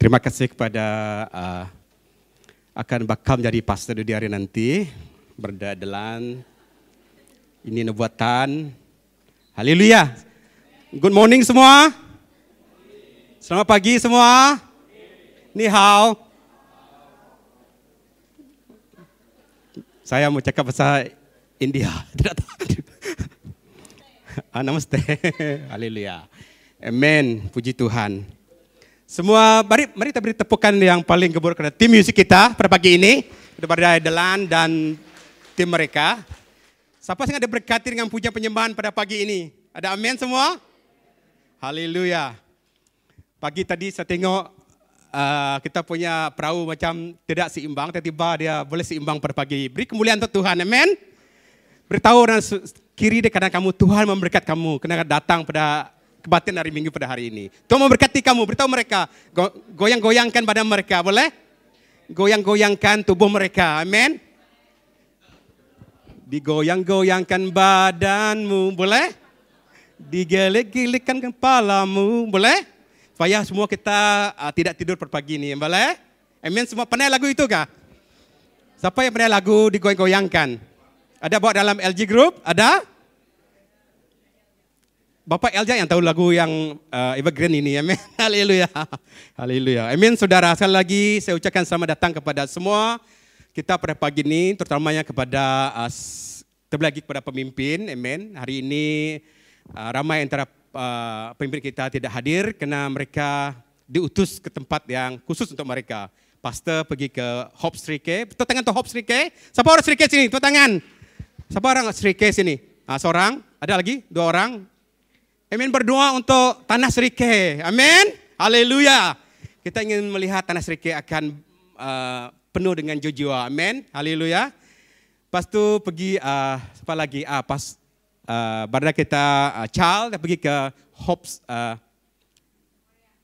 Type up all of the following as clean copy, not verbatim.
Terima kasih kepada akan bakal menjadi pastor di hari nanti. Berdadelan, ini nubuatan. Haleluya. Good morning semua. Selamat pagi semua. Ni hao. Saya mau cakap bahasa India. Tidak tahu. Namaste. Haleluya. Amen. Puji Tuhan. Semua, mari kita beri tepukan yang paling gebur kepada tim musik kita pada pagi ini. Kepada Delan dan tim mereka. Siapa yang ada berkati dengan puja penyembahan pada pagi ini? Ada amin semua? Haleluya. Pagi tadi saya tengok kita punya perahu macam tidak seimbang. Tiba-tiba dia boleh seimbang pada pagi. Beri kemuliaan untuk Tuhan, amin. Beritahu orang kiri dia kadang kamu, Tuhan memberkat kamu. Kena datang pada kebaktian hari Minggu pada hari ini. Tuhan memberkati kamu, beritahu mereka. Goyang-goyangkan badan mereka, boleh? Goyang-goyangkan tubuh mereka, amin. Digoyang-goyangkan badanmu, boleh? Digelik-gelikkan kepalamu, boleh? Supaya semua kita tidak tidur pada pagi ini, boleh? Amin, semua pandai lagu itu kah? Siapa yang pandai lagu digoyang-goyangkan? Ada bawa dalam LG Group? Ada? Bapak Elja yang tahu lagu yang evergreen ini, amin. Haleluya. Haleluya. Amin, saudara. Sekali lagi saya ucapkan selamat datang kepada semua kita pada pagi ini, terutamanya kepada terlebih lagi kepada pemimpin, amin. Hari ini ramai antara pemimpin kita tidak hadir kerana mereka diutus ke tempat yang khusus untuk mereka. Pastor pergi ke Hope Sri K. Tepuk tangan untuk Hope Sri K. Siapa orang Sri K sini? Tepuk tangan. Siapa orang Sri K sini? Seorang. Ada lagi? 2 orang. Amin, berdoa untuk tanah Sri K. Amin. Haleluya. Kita ingin melihat tanah Sri K akan penuh dengan jiwa. Amin. Haleluya. Lepas tu pergi apa lagi? Badan kita Charles pergi ke Hope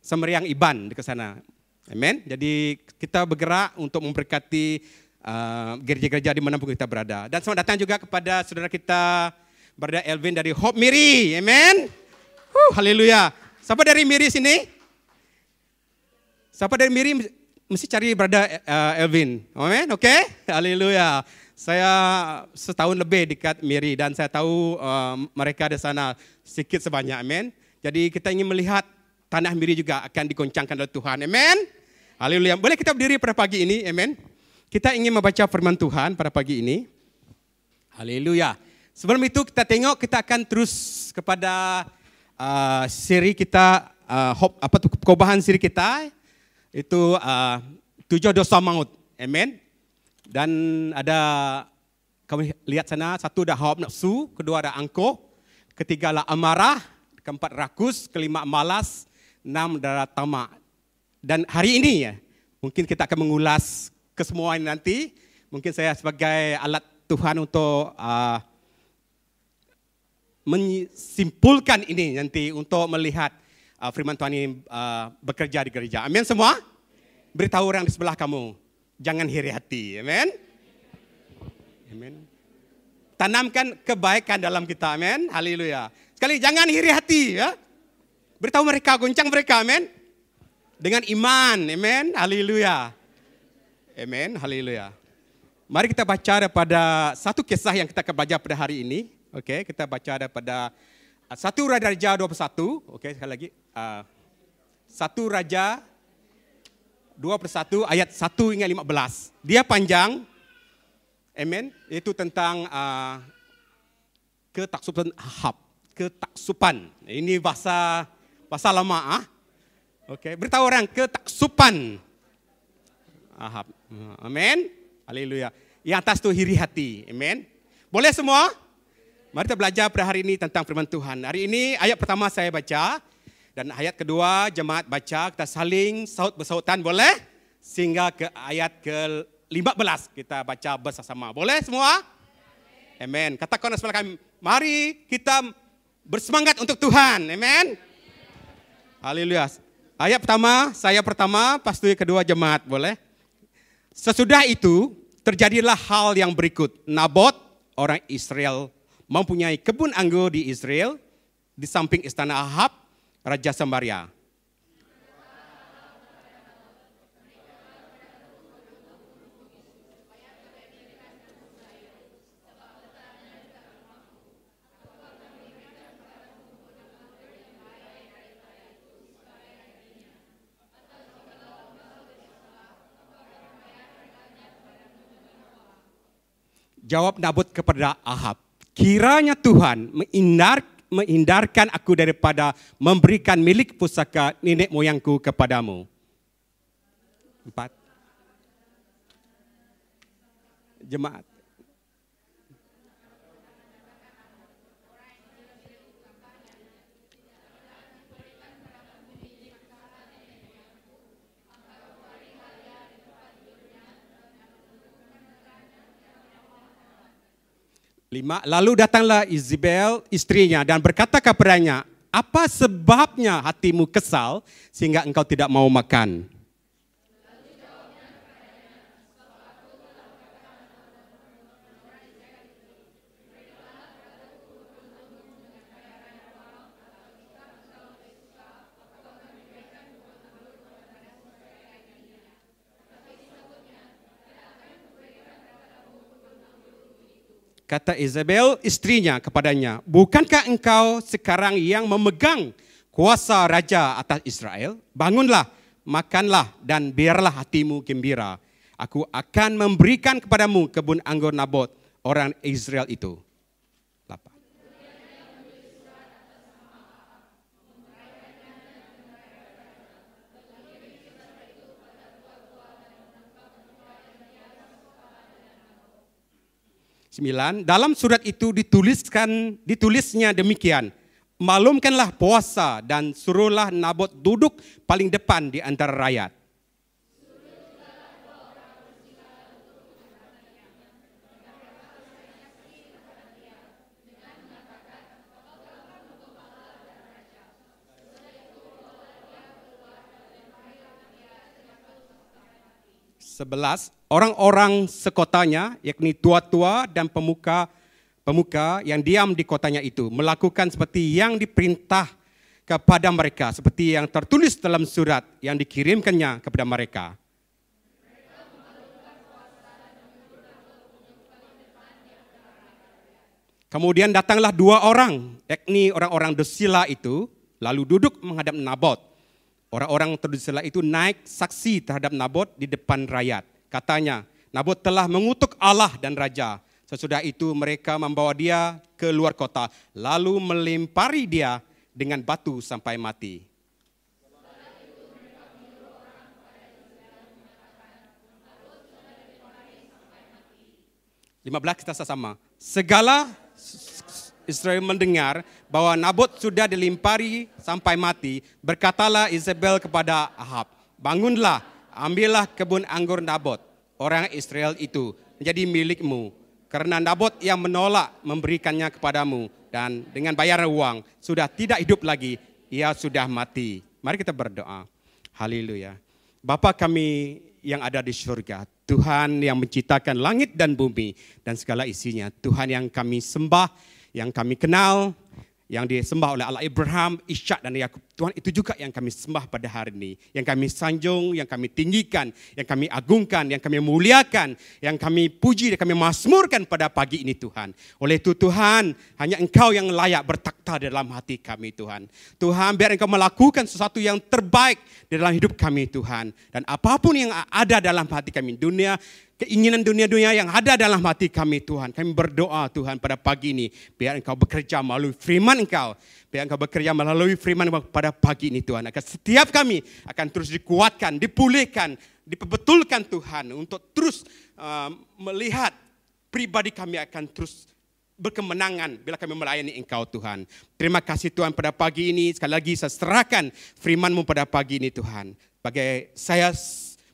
Semeriang Iban di sana. Amin. Jadi kita bergerak untuk memberkati gereja-gereja di mana pun kita berada. Dan selamat datang juga kepada saudara kita Brother Elvin dari Hope Miri. Amin. Haleluya. Siapa dari Miri sini? Siapa dari Miri mesti cari Brother Elvin. Amin. Okey. Haleluya. Saya setahun lebih dekat Miri dan saya tahu mereka di sana sedikit sebanyak. Amin. Jadi kita ingin melihat tanah Miri juga akan digoncangkan oleh Tuhan. Amin. Haleluya. Boleh kita berdiri pada pagi ini? Amin. Kita ingin membaca firman Tuhan pada pagi ini. Haleluya. Sebelum itu kita tengok, kita akan terus kepada siri kita, perubahan siri kita itu 7 dosa maut, amen. Dan ada kami lihat sana, 1 ada hawa nafsu, kedua ada angkuh, ketiga adalah amarah, keempat rakus, kelima malas, 6 adalah tamak. Dan hari ini ya, mungkin kita akan mengulas kesemua ini nanti. Mungkin saya sebagai alat Tuhan untuk menyimpulkan ini nanti untuk melihat firman Tuhan ini bekerja di gereja. Amin semua? Beritahu orang di sebelah kamu, jangan iri hati. Amin. Amin. Tanamkan kebaikan dalam kita. Amin. Haleluya. Sekali jangan iri hati ya. Beritahu mereka, goncang mereka. Amin. Dengan iman. Amin. Haleluya. Amin. Haleluya. Mari kita baca daripada satu kisah yang kita akan belajar pada hari ini. Okey, kita baca daripada 1 Raja 21. Okey, sekali lagi. 1 Raja 21 ayat 1 hingga 15. Dia panjang. Amen. Itu tentang ketaksupan Ahab. Ketaksupan. Ini bahasa lama. Okey, beritahu orang ketaksupan Ahab. Amen. Haleluya. Yang atas tu iri hati. Amen. Boleh semua? Mari kita belajar pada hari ini tentang firman Tuhan. Hari ini ayat pertama saya baca dan ayat kedua jemaat baca. Kita saling saut-bersautan, boleh? Sehingga ke ayat ke-15 kita baca bersama-sama. Boleh semua? Amen. Katakan sebelah kami, mari kita bersemangat untuk Tuhan. Amen. Haleluya. Ayat pertama, saya pertama, pastor kedua jemaat, boleh? Sesudah itu terjadilah hal yang berikut. Nabot, orang Israel, mempunyai kebun anggur di Israel, di samping istana Ahab, Raja Samaria. Jawab Nabot kepada Ahab, kiranya Tuhan menghindarkan aku daripada memberikan milik pusaka nenek moyangku kepadamu. 4. Jemaat. Lalu datanglah Izebel istrinya dan berkata kepadanya, apa sebabnya hatimu kesal sehingga engkau tidak mau makan? Kata Izebel istrinya kepadanya, bukankah engkau sekarang yang memegang kuasa raja atas Israel? Bangunlah, makanlah dan biarlah hatimu gembira. Aku akan memberikan kepadamu kebun anggur Nabot, orang Israel itu. 8. Dalam surat itu ditulisnya demikian, maklumkanlah puasa dan suruhlah Nabot duduk paling depan di antara rakyat. Sebelas, orang-orang sekotanya, yakni tua-tua dan pemuka yang diam di kotanya itu, melakukan seperti yang diperintah kepada mereka, seperti yang tertulis dalam surat yang dikirimkannya kepada mereka. Kemudian datanglah 2 orang, yakni orang-orang Dosila itu, lalu duduk menghadap Nabot. Orang-orang Dosila itu naik saksi terhadap Nabot di depan rakyat. Katanya, Nabot telah mengutuk Allah dan raja. Sesudah itu mereka membawa dia ke luar kota, lalu melempari dia dengan batu sampai mati. Lima belas kita sama. Segala Israel mendengar bahwa Nabot sudah dilempari sampai mati, berkatalah Izebel kepada Ahab, bangunlah, ambillah kebun anggur Nabot, orang Israel itu, menjadi milikmu. Karena Nabot yang menolak memberikannya kepadamu, dan dengan bayaran uang, sudah tidak hidup lagi, ia sudah mati. Mari kita berdoa. Haleluya. Bapa kami yang ada di surga, Tuhan yang menciptakan langit dan bumi, dan segala isinya, Tuhan yang kami sembah, yang kami kenal, yang disembah oleh Allah Abraham, Ishak dan Yakub. Tuhan, itu juga yang kami sembah pada hari ini. Yang kami sanjung, yang kami tinggikan, yang kami agungkan, yang kami muliakan, yang kami puji dan kami mazmurkan pada pagi ini Tuhan. Oleh itu Tuhan, hanya Engkau yang layak bertakhta dalam hati kami Tuhan. Tuhan, biar Engkau melakukan sesuatu yang terbaik dalam hidup kami Tuhan. Dan apapun yang ada dalam hati kami, keinginan dunia-dunia yang ada dalam hati kami Tuhan. Kami berdoa Tuhan pada pagi ini, biar Engkau bekerja melalui firman Engkau. Biar Engkau bekerja melalui firman pada pagi ini Tuhan. Agar setiap kami akan terus dikuatkan, dipulihkan, diperbetulkan Tuhan. Untuk terus melihat pribadi kami akan terus berkemenangan bila kami melayani Engkau Tuhan. Terima kasih Tuhan pada pagi ini. Sekali lagi saya serahkan firman-Mu pada pagi ini Tuhan. Bagi saya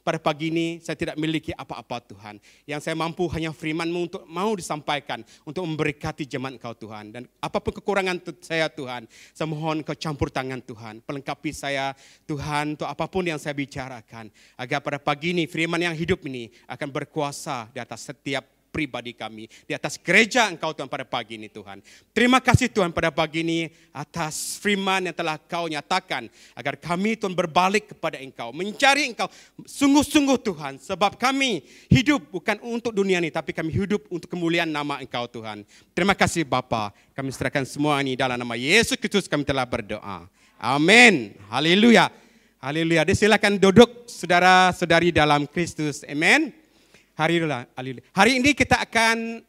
pada pagi ini saya tidak memiliki apa-apa Tuhan. Yang saya mampu hanya firman-Mu untuk mau disampaikan. Untuk memberkati jemaat Engkau Tuhan. Dan apapun kekurangan saya Tuhan. Saya mohon Kau campur tangan Tuhan. Pelengkapi saya Tuhan untuk apapun yang saya bicarakan. Agar pada pagi ini firman yang hidup ini akan berkuasa di atas setiap pribadi kami, di atas gereja Engkau Tuhan pada pagi ini Tuhan. Terima kasih Tuhan pada pagi ini atas firman yang telah Kau nyatakan, agar kami Tuhan berbalik kepada Engkau, mencari Engkau sungguh-sungguh Tuhan, sebab kami hidup bukan untuk dunia ini, tapi kami hidup untuk kemuliaan nama Engkau Tuhan. Terima kasih Bapa, kami serahkan semua ini dalam nama Yesus Kristus kami telah berdoa. Amin. Haleluya. Haleluya. Silakan duduk saudara-saudari dalam Kristus. Amin. Hari ini kita akan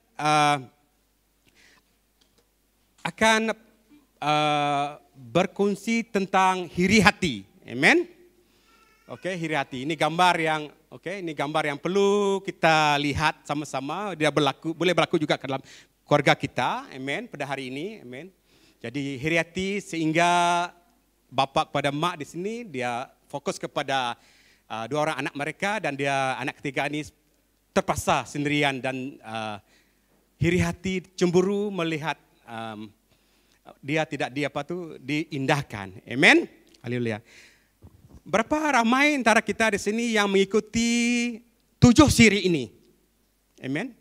akan berkongsi tentang iri hati. Amen. Oke, iri hati. Ini gambar yang perlu kita lihat sama-sama. Dia boleh berlaku juga ke dalam keluarga kita. Amen. Pada hari ini, amen. Jadi iri hati sehingga bapa kepada mak di sini dia fokus kepada dua orang anak mereka, dan dia anak ketiga ini terpaksa sendirian dan iri hati cemburu melihat dia tidak diindahkan. Amen. Haleluya. Berapa ramai antara kita di sini yang mengikuti 7 siri ini? Amen.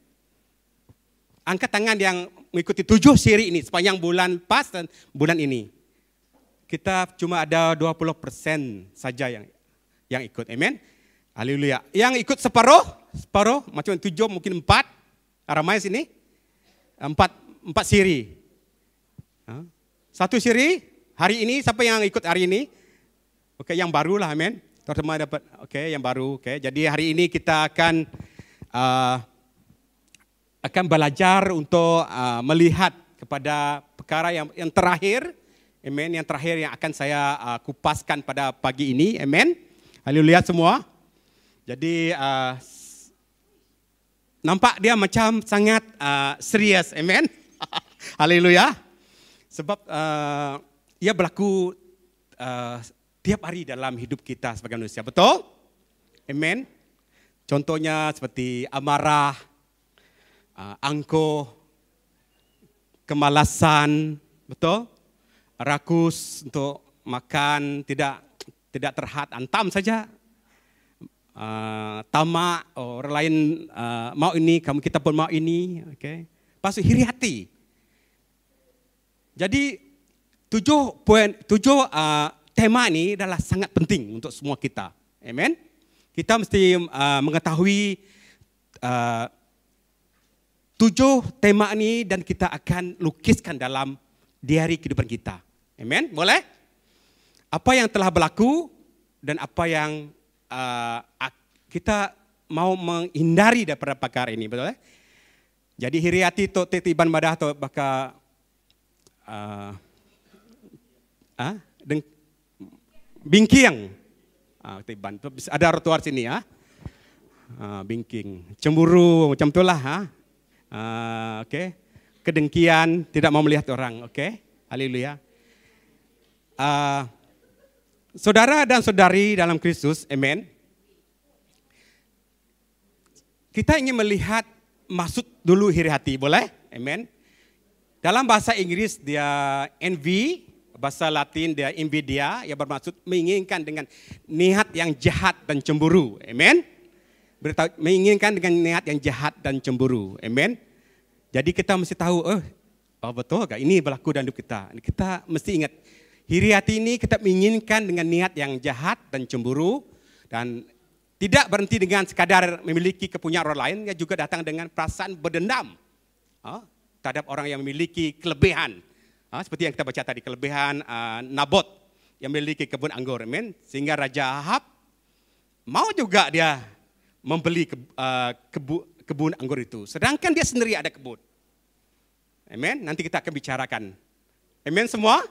Angkat tangan yang mengikuti 7 siri ini sepanjang bulan pas dan bulan ini. Kita cuma ada 20% saja yang ikut. Amen. Haleluya. Yang ikut separuh, macam 7 mungkin 4. Ramai sini. 4 siri. 1 siri hari ini, siapa yang ikut hari ini? Oke, yang baru lah, amen. Teman-teman dapat, yang baru. Jadi hari ini kita akan belajar untuk melihat kepada perkara yang terakhir, amen. Yang terakhir yang akan saya kupaskan pada pagi ini, amen. Haleluya semua. Jadi nampak dia macam sangat serius, amen. Haleluya. Sebab ia berlaku tiap hari dalam hidup kita sebagai manusia, betul? Amen. Contohnya seperti amarah, angkuh, kemalasan, betul? Rakus untuk makan, tidak terhad, antam saja. Tamak, orang lain mau ini, kita pun mau ini, Lepas itu iri hati. Jadi 7 tema ini adalah sangat penting untuk semua kita. Amen. Kita mesti mengetahui 7 tema ini dan kita akan lukiskan dalam diari kehidupan kita. Amen. Boleh? Apa yang telah berlaku dan apa yang kita mau menghindari daripada perkara ini, betul? Jadi iri hati tu titiban badah tu bakal bingking. Tiban. Ada rotuar sini ya. Bingking. Cemburu macam itulah. Kedengkian, tidak mau melihat orang. Haleluya. Saudara dan saudari dalam Kristus, amen. Kita ingin melihat maksud dulu iri hati, boleh? Amen. Dalam bahasa Inggris dia envy, bahasa Latin dia invidia, yang bermaksud menginginkan dengan niat yang jahat dan cemburu. Amen. Menginginkan dengan niat yang jahat dan cemburu. Amen. Jadi kita mesti tahu, betul gak ini berlaku dalam hidup kita. Kita mesti ingat, iri hati ini kita menginginkan dengan niat yang jahat dan cemburu, dan tidak berhenti dengan sekadar memiliki kepunyaan orang lain, yang juga datang dengan perasaan berdendam terhadap orang yang memiliki kelebihan. Seperti yang kita baca tadi, kelebihan Nabot yang memiliki kebun anggur. Amen. Sehingga Raja Ahab mau juga dia membeli kebun anggur itu. Sedangkan dia sendiri ada kebun. Amen. Nanti kita akan bicarakan. Amen semua?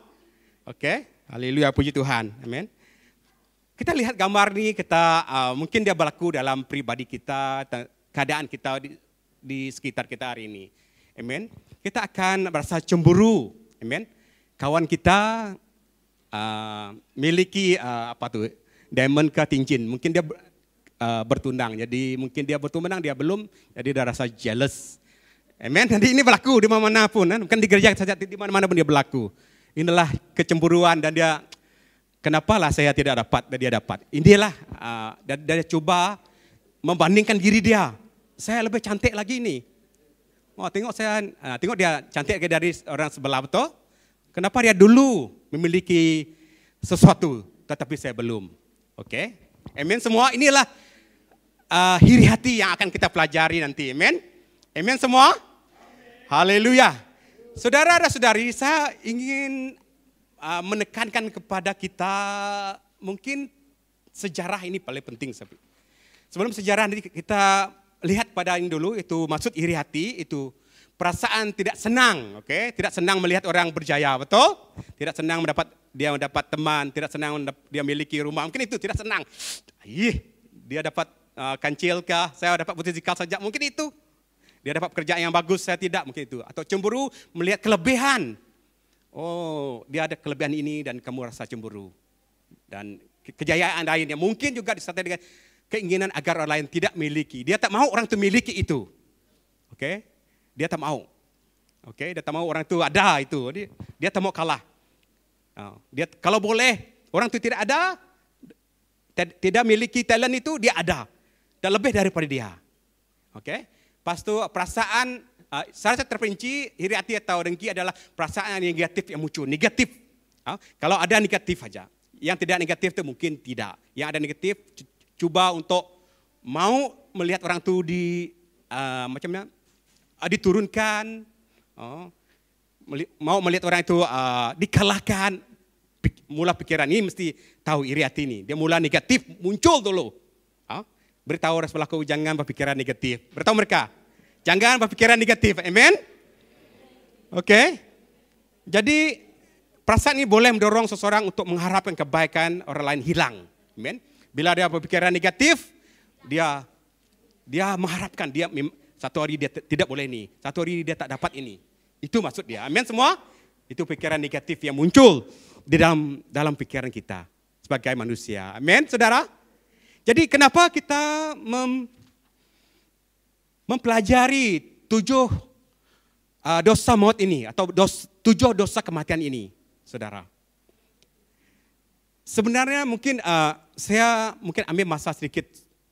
Haleluya, puji Tuhan. Amen. Kita lihat gambar ini, mungkin dia berlaku dalam pribadi kita, keadaan kita di sekitar kita hari ini. Amen. Kita akan merasa cemburu. Amen. Kawan kita miliki diamond ke cincin. Mungkin dia bertunang. Jadi mungkin dia bertunang, dia belum. Jadi dia rasa jealous. Amen. Jadi ini berlaku di mana-mana pun. Bukan di gereja saja, di mana-mana pun dia berlaku. Inilah kecemburuan dan dia, kenapalah saya tidak dapat dan dia dapat. Inilah dia coba membandingkan diri dia. Saya lebih cantik lagi ini. Tengok dia cantik dari orang sebelah, betul? Kenapa dia dulu memiliki sesuatu tetapi saya belum? Amen semua. Inilah iri hati yang akan kita pelajari nanti. Amen. Amen semua. Haleluya. Saudara dan saudari, saya ingin menekankan kepada kita, mungkin sejarah ini paling penting. Sebelum sejarah nanti kita lihat pada ini dulu, itu maksud iri hati itu perasaan tidak senang, tidak senang melihat orang berjaya, betul? Tidak senang mendapat teman, tidak senang dia memiliki rumah, mungkin itu tidak senang. Dia dapat kancil kah? Saya dapat posisi kah saja, mungkin itu. Dia dapat pekerjaan yang bagus, saya tidak, mungkin itu. Atau cemburu melihat kelebihan. Oh, dia ada kelebihan ini dan kamu rasa cemburu. Dan kejayaan lainnya mungkin juga disertai dengan keinginan agar orang lain tidak miliki. Dia tak mau orang itu miliki itu. Dia tak mau. Dia tak mau orang itu ada itu. Dia tak mau kalah. Dia kalau boleh orang itu tidak ada, tidak miliki talent itu, dia ada. Dan lebih daripada dia. Pas itu perasaan secara terperinci, iri hati atau dengki adalah perasaan yang negatif yang muncul. Negatif. Kalau ada negatif saja. Yang tidak negatif itu mungkin tidak. Yang ada negatif, coba untuk mau melihat orang itu diturunkan, mau melihat orang itu dikalahkan. Mula pikiran ini mesti tahu iri hati ini. Dia mula negatif muncul dulu. Beritahu orang sebelahku, jangan berpikiran negatif. Beritahu mereka, jangan berpikiran negatif. Amen. Jadi perasaan ini boleh mendorong seseorang untuk mengharapkan kebaikan orang lain hilang. Amen. Bila dia berpikiran negatif, dia mengharapkan satu hari dia tidak boleh ini, satu hari dia tak dapat ini. Itu maksud dia. Amen semua. Itu pikiran negatif yang muncul di dalam pikiran kita sebagai manusia. Amen, saudara. Jadi kenapa kita mempelajari 7 dosa maut ini atau 7 dosa kematian ini, saudara? Sebenarnya mungkin saya ambil masa sedikit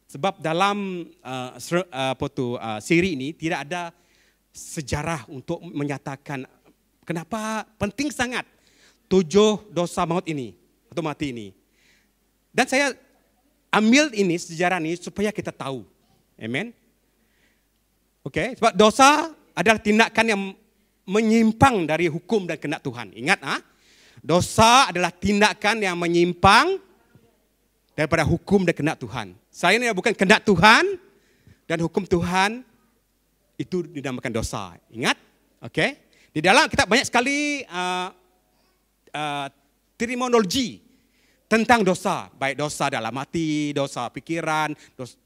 sebab dalam siri ini tidak ada sejarah untuk menyatakan kenapa penting sangat 7 dosa maut ini atau mati ini. Dan saya ambil ini sejarah ini supaya kita tahu. Amen. Sebab dosa adalah tindakan yang menyimpang dari hukum dan kehendak Tuhan. Ingat, dosa adalah tindakan yang menyimpang daripada hukum dan kehendak Tuhan. Selain ini bukan kehendak Tuhan dan hukum Tuhan, itu dinamakan dosa. Ingat? Di dalam kita banyak sekali terminologi tentang dosa, baik dosa dalam hati, dosa pikiran,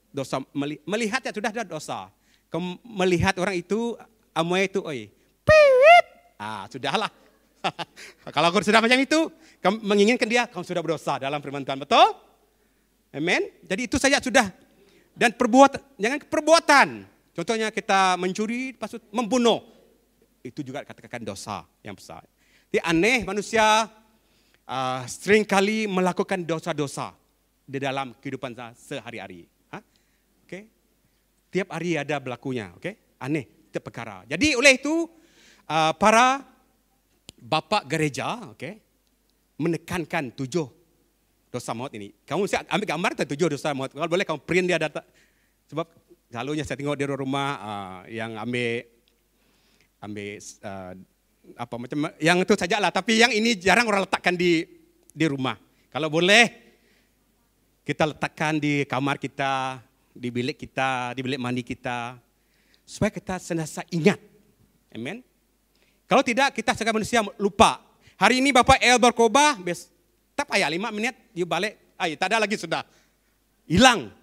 dosa melihat ya sudah ada dosa. Kamu melihat orang itu, amoy itu, pip, sudahlah. Kalau kau sudah macam itu, kamu menginginkan dia, kamu sudah berdosa dalam firman Tuhan, betul? Amen. Jadi itu saja sudah. Dan jangan perbuatan. Contohnya kita mencuri, pasut membunuh, itu juga katakan dosa yang besar. Jadi aneh manusia sering kali melakukan dosa-dosa di dalam kehidupan sehari-hari. Tiap hari ada berlakunya. Aneh, itu perkara. Jadi oleh itu para bapa gereja menekankan 7 dosa maut ini. Kamu mesti ambil gambar 7 dosa maut. Kalau boleh kamu print dia data. Sebab selalunya saya tengok di rumah yang ambil macam yang itu sajalah, tapi yang ini jarang orang letakkan di rumah. Kalau boleh kita letakkan di kamar kita, di bilik kita, di bilik mandi kita, supaya kita senantiasa ingat. Amen. Kalau tidak kita sebagai manusia lupa. Hari ini Bapak El berkhotbah, tak payah 5 menit you balik, tak ada lagi sudah. Hilang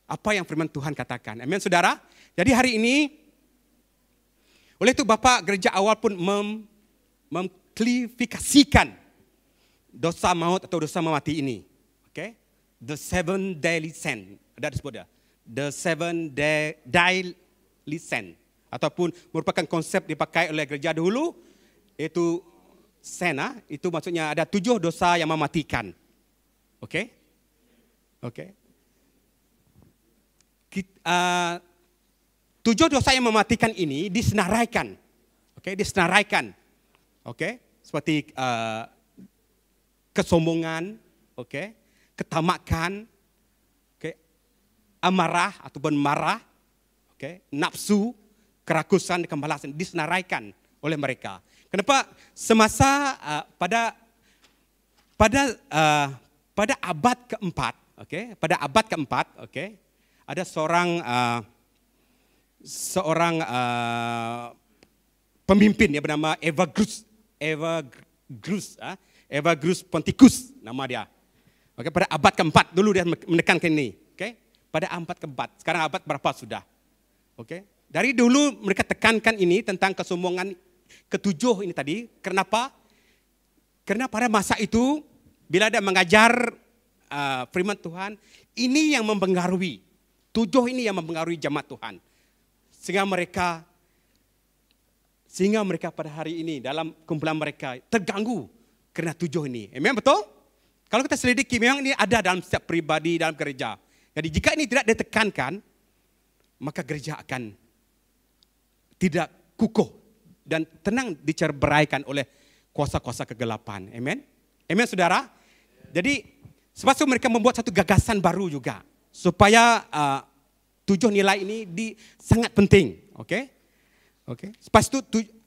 apa yang firman Tuhan katakan. Amen, saudara. Jadi hari ini oleh itu Bapak gereja awal pun mengklasifikasikan dosa maut atau dosa mati ini. The 7 deadly sin. Ada disebut ya. The 7 deadly sin. Ataupun merupakan konsep dipakai oleh gereja dahulu. Itu sin, itu maksudnya ada 7 dosa yang mematikan. 7 dosa yang mematikan ini disenaraikan. Disenaraikan. Seperti kesombongan, ketamakan, amarah ataupun marah, nafsu, kerakusan, kemalasan disenaraikan oleh mereka. Kenapa? Semasa pada abad keempat, ada seorang pemimpin yang bernama Evagrius Ponticus nama dia. Okey, pada abad keempat dulu dia menekankan ini. Okey, pada abad keempat. Sekarang abad berapa sudah? Okey, dari dulu mereka tekankan ini tentang kesombongan ketujuh ini tadi. Kenapa? Karena pada masa itu bila dia mengajar firman Tuhan, ini yang mempengaruhi. Tujuh ini yang mempengaruhi jemaat Tuhan. Sehingga mereka pada hari ini dalam kumpulan mereka terganggu karena tujuh ini. Amen, betul? Kalau kita selidiki memang ini ada dalam setiap pribadi dalam gereja. Jadi jika ini tidak ditekankan, maka gereja akan tidak kukuh dan tenang dicerberaikan oleh kuasa-kuasa kegelapan. Amen? Amen, saudara? Jadi sebab itu mereka membuat satu gagasan baru juga. Supaya tujuh nilai ini sangat penting. Oke? Oke. Lepas itu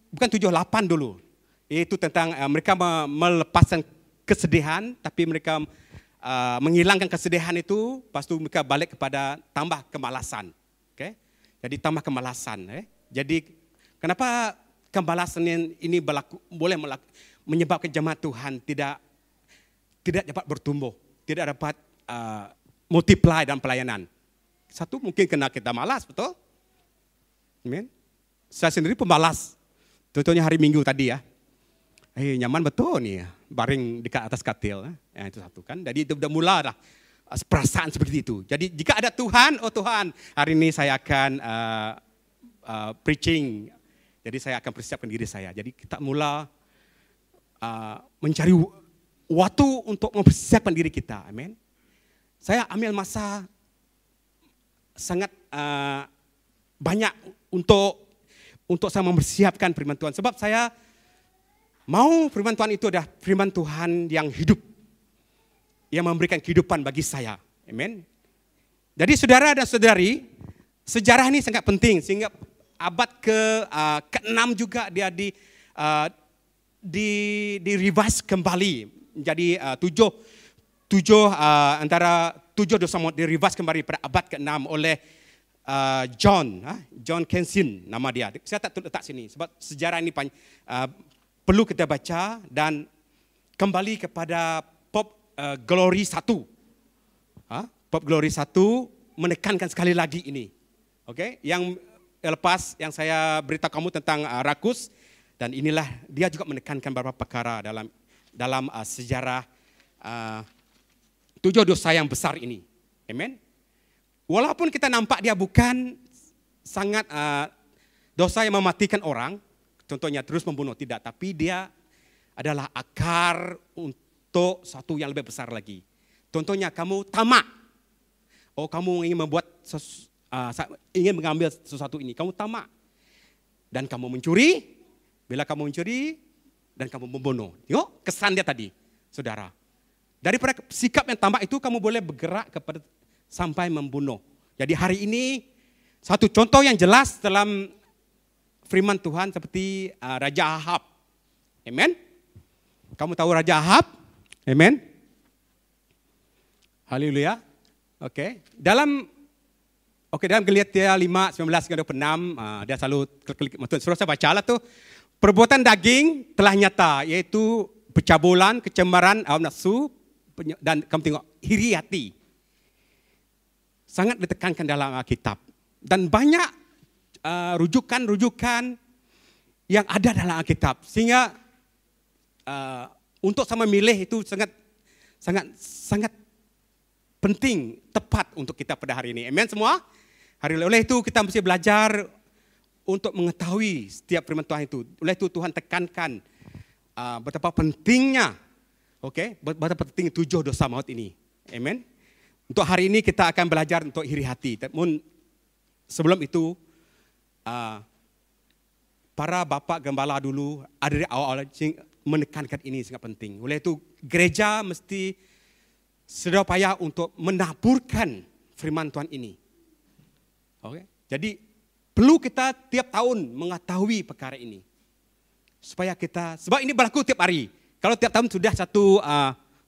bukan 78 dulu. Itu tentang mereka melepaskan kesedihan, tapi mereka menghilangkan kesedihan itu, lepas itu mereka balik kepada tambah kemalasan. Oke? Jadi tambah kemalasan. Jadi kenapa kemalasan ini boleh menyebabkan jemaat Tuhan tidak dapat bertumbuh, tidak dapat multiply dalam pelayanan. Satu mungkin karena kita malas, betul? Amen. Saya sendiri pemalas. Contohnya hari Minggu tadi ya. Nyaman betul nih, baring dekat atas katil. Itu satu kan. Jadi itu udah mulai lah perasaan seperti itu. Jadi jika ada Tuhan, oh Tuhan, hari ini saya akan preaching. Jadi saya akan persiapkan diri saya. Jadi kita mula mencari waktu untuk mempersiapkan diri kita. Amin. Saya ambil masa sangat banyak untuk saya mempersiapkan firman Tuhan. Sebab saya mau firman Tuhan itu adalah firman Tuhan yang hidup. Yang memberikan kehidupan bagi saya. Amin. Jadi saudara dan saudari, sejarah ini sangat penting. Sehingga abad ke-6 juga dia di revise kembali. Jadi antara 7 dosa maut di revise kembali pada abad ke-6 oleh John Kensin nama dia. Saya tak letak sini sebab sejarah ini perlu kita baca dan kembali kepada Pope Glory 1. Pope Glory 1 menekankan sekali lagi ini. Okey, yang lepas yang saya beritahu kamu tentang rakus dan inilah dia juga menekankan beberapa perkara dalam sejarah 7 dosa yang besar ini. Amen. Walaupun kita nampak dia bukan sangat dosa yang mematikan orang, contohnya terus membunuh, tidak. Tapi dia adalah akar untuk satu yang lebih besar lagi. Contohnya kamu tamak. Oh, kamu ingin ingin mengambil sesuatu ini, kamu tamak. Dan kamu mencuri, bila kamu mencuri, dan kamu membunuh. Yuk, kesan dia tadi, saudara. Daripada sikap yang tamak itu, kamu boleh bergerak kepada sampai membunuh. Jadi hari ini satu contoh yang jelas dalam firman Tuhan seperti Raja Ahab. Amen. Kamu tahu Raja Ahab? Amen. Haleluya. Oke. Dalam Galatia 5:19-26 dia selalu klik. Suruh saya bacalah tuh. Perbuatan daging telah nyata, yaitu pencabulan, kecembaran, hawa nafsu, dan kamu tengok iri hati. Sangat ditekankan dalam Alkitab. Dan banyak rujukan-rujukan yang ada dalam Alkitab. Sehingga untuk sama milih itu sangat penting, tepat untuk kita pada hari ini. Amen semua? Oleh itu kita mesti belajar untuk mengetahui setiap firman Tuhan itu. Oleh itu Tuhan tekankan betapa pentingnya, betapa penting 7 dosa maut ini. Amen. Untuk hari ini kita akan belajar untuk iri hati. Namun sebelum itu, para bapak gembala dulu ada dari awal menekankan ini sangat penting. Oleh itu gereja mesti sedaya upaya untuk menaburkan firman Tuhan ini. Jadi perlu kita tiap tahun mengetahui perkara ini. Sebab ini berlaku tiap hari. Kalau tiap tahun sudah satu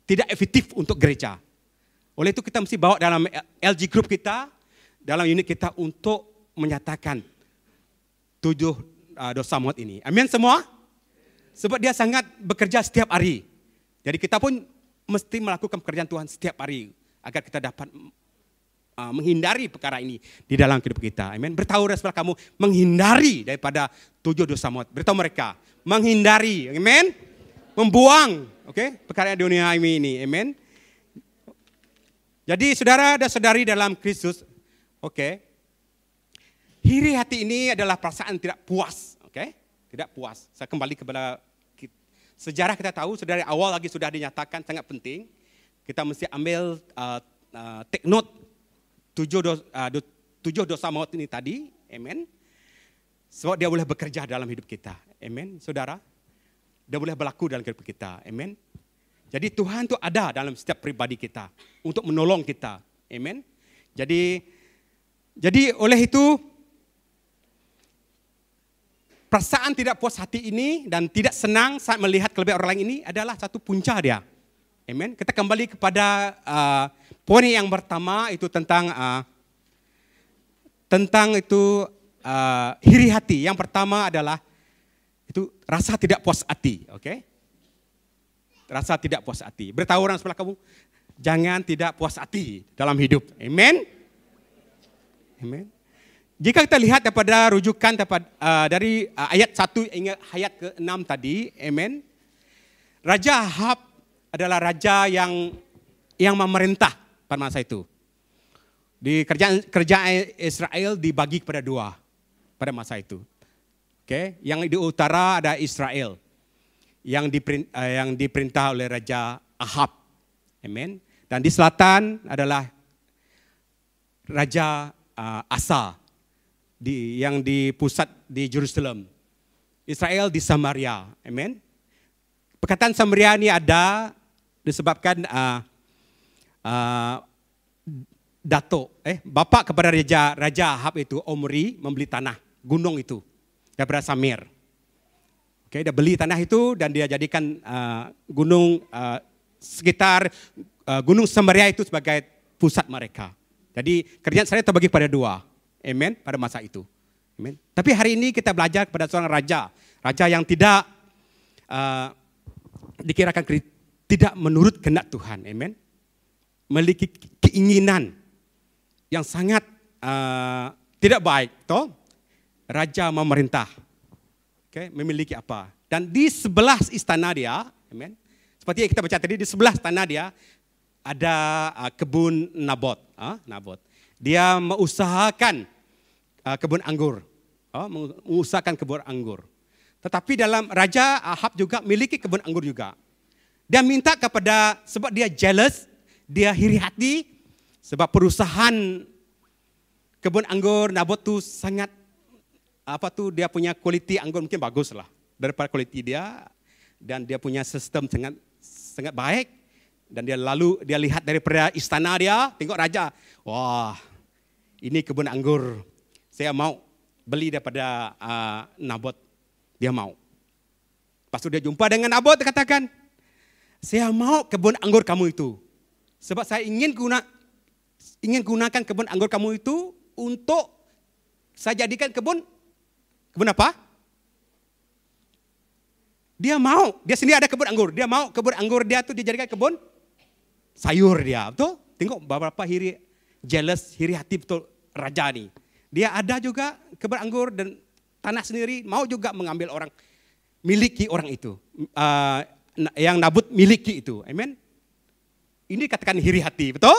tidak efektif untuk gereja. Oleh itu kita mesti bawa dalam LG group kita, dalam unit kita untuk menyatakan 7 dosa maut ini. Amin semua? Sebab dia sangat bekerja setiap hari. Jadi kita pun mesti melakukan pekerjaan Tuhan setiap hari agar kita dapat menghindari perkara ini di dalam hidup kita. Amin. Beritahu sebelah kamu, menghindari daripada 7 dosa maut. Beritahu mereka, menghindari. Amin. Membuang, perkara dunia ini. Amin. Jadi saudara dan saudari dalam Kristus, iri hati ini adalah perasaan tidak puas. Tidak puas. Saya kembali kepada sejarah, kita tahu, dari awal lagi sudah dinyatakan sangat penting. Kita mesti ambil take note 7 dosa maut ini tadi, amen. Sebab dia boleh bekerja dalam hidup kita, amen, saudara. Dia boleh berlaku dalam hidup kita, amen. Jadi Tuhan itu ada dalam setiap pribadi kita untuk menolong kita, amen. Jadi oleh itu, perasaan tidak puas hati ini dan tidak senang saat melihat kelebihan orang lain ini adalah satu punca dia. Amen. Kita kembali kepada poin yang pertama itu tentang iri hati. Yang pertama adalah itu rasa tidak puas hati, Rasa tidak puas hati. Beritahu orang sebelah kamu, jangan tidak puas hati dalam hidup. Amen. Amen. Jika kita lihat daripada rujukan dari ayat 1 hingga ayat ke-6 tadi, amen. Raja Ahab adalah raja yang memerintah pada masa itu. Di kerajaan Israel dibagi kepada 2 pada masa itu. Yang di utara ada Israel yang diperintah oleh Raja Ahab. Amen. Dan di selatan adalah Raja Asa yang di pusat di Jerusalem. Israel di Samaria. Amen. Perkataan Samaria ini ada disebabkan bapak kepada Raja Ahab itu, Omri, membeli tanah gunung itu daripada Samir. Dia beli tanah itu dan dia jadikan gunung sekitar gunung Samaria itu sebagai pusat mereka. Jadi kerajaan Israel terbagi pada 2. Amen, pada masa itu. Amen. Tapi hari ini kita belajar kepada seorang raja yang tidak dikirakan tidak menurut kehendak Tuhan. Amen. Memiliki keinginan yang sangat tidak baik, toh. Raja memerintah. Memiliki apa? Dan di sebelah istana dia, amen. Seperti yang kita baca tadi, di sebelah istana dia ada kebun Nabot. Dia mengusahakan kebun anggur. Mengusahakan kebun anggur. Tetapi dalam Raja Ahab juga memiliki kebun anggur juga. Dia minta kepada, sebab dia jealous, dia iri hati, sebab perusahaan kebun anggur Nabot tu sangat, dia punya kualiti anggur mungkin bagus lah daripada kualiti dia, dan dia punya sistem sangat baik. Dan dia lihat daripada istana dia, tengok raja, wah, ini kebun anggur, saya mau beli daripada Nabot. Dia mau. Lepas itu dia jumpa dengan Nabot, dia katakan, saya mau kebun anggur kamu itu, sebab saya ingin gunakan kebun anggur kamu itu untuk saya jadikan kebun apa? Dia mau, dia sendiri ada kebun anggur, dia mau kebun anggur dia tuh dijadikan kebun sayur dia, betul? Tengok beberapa jealous, iri hati betul raja ni. Dia ada juga kebun anggur dan tanah sendiri, mau juga mengambil orang, miliki orang itu, yang Nabot miliki itu, amen. Ini katakan iri hati, betul?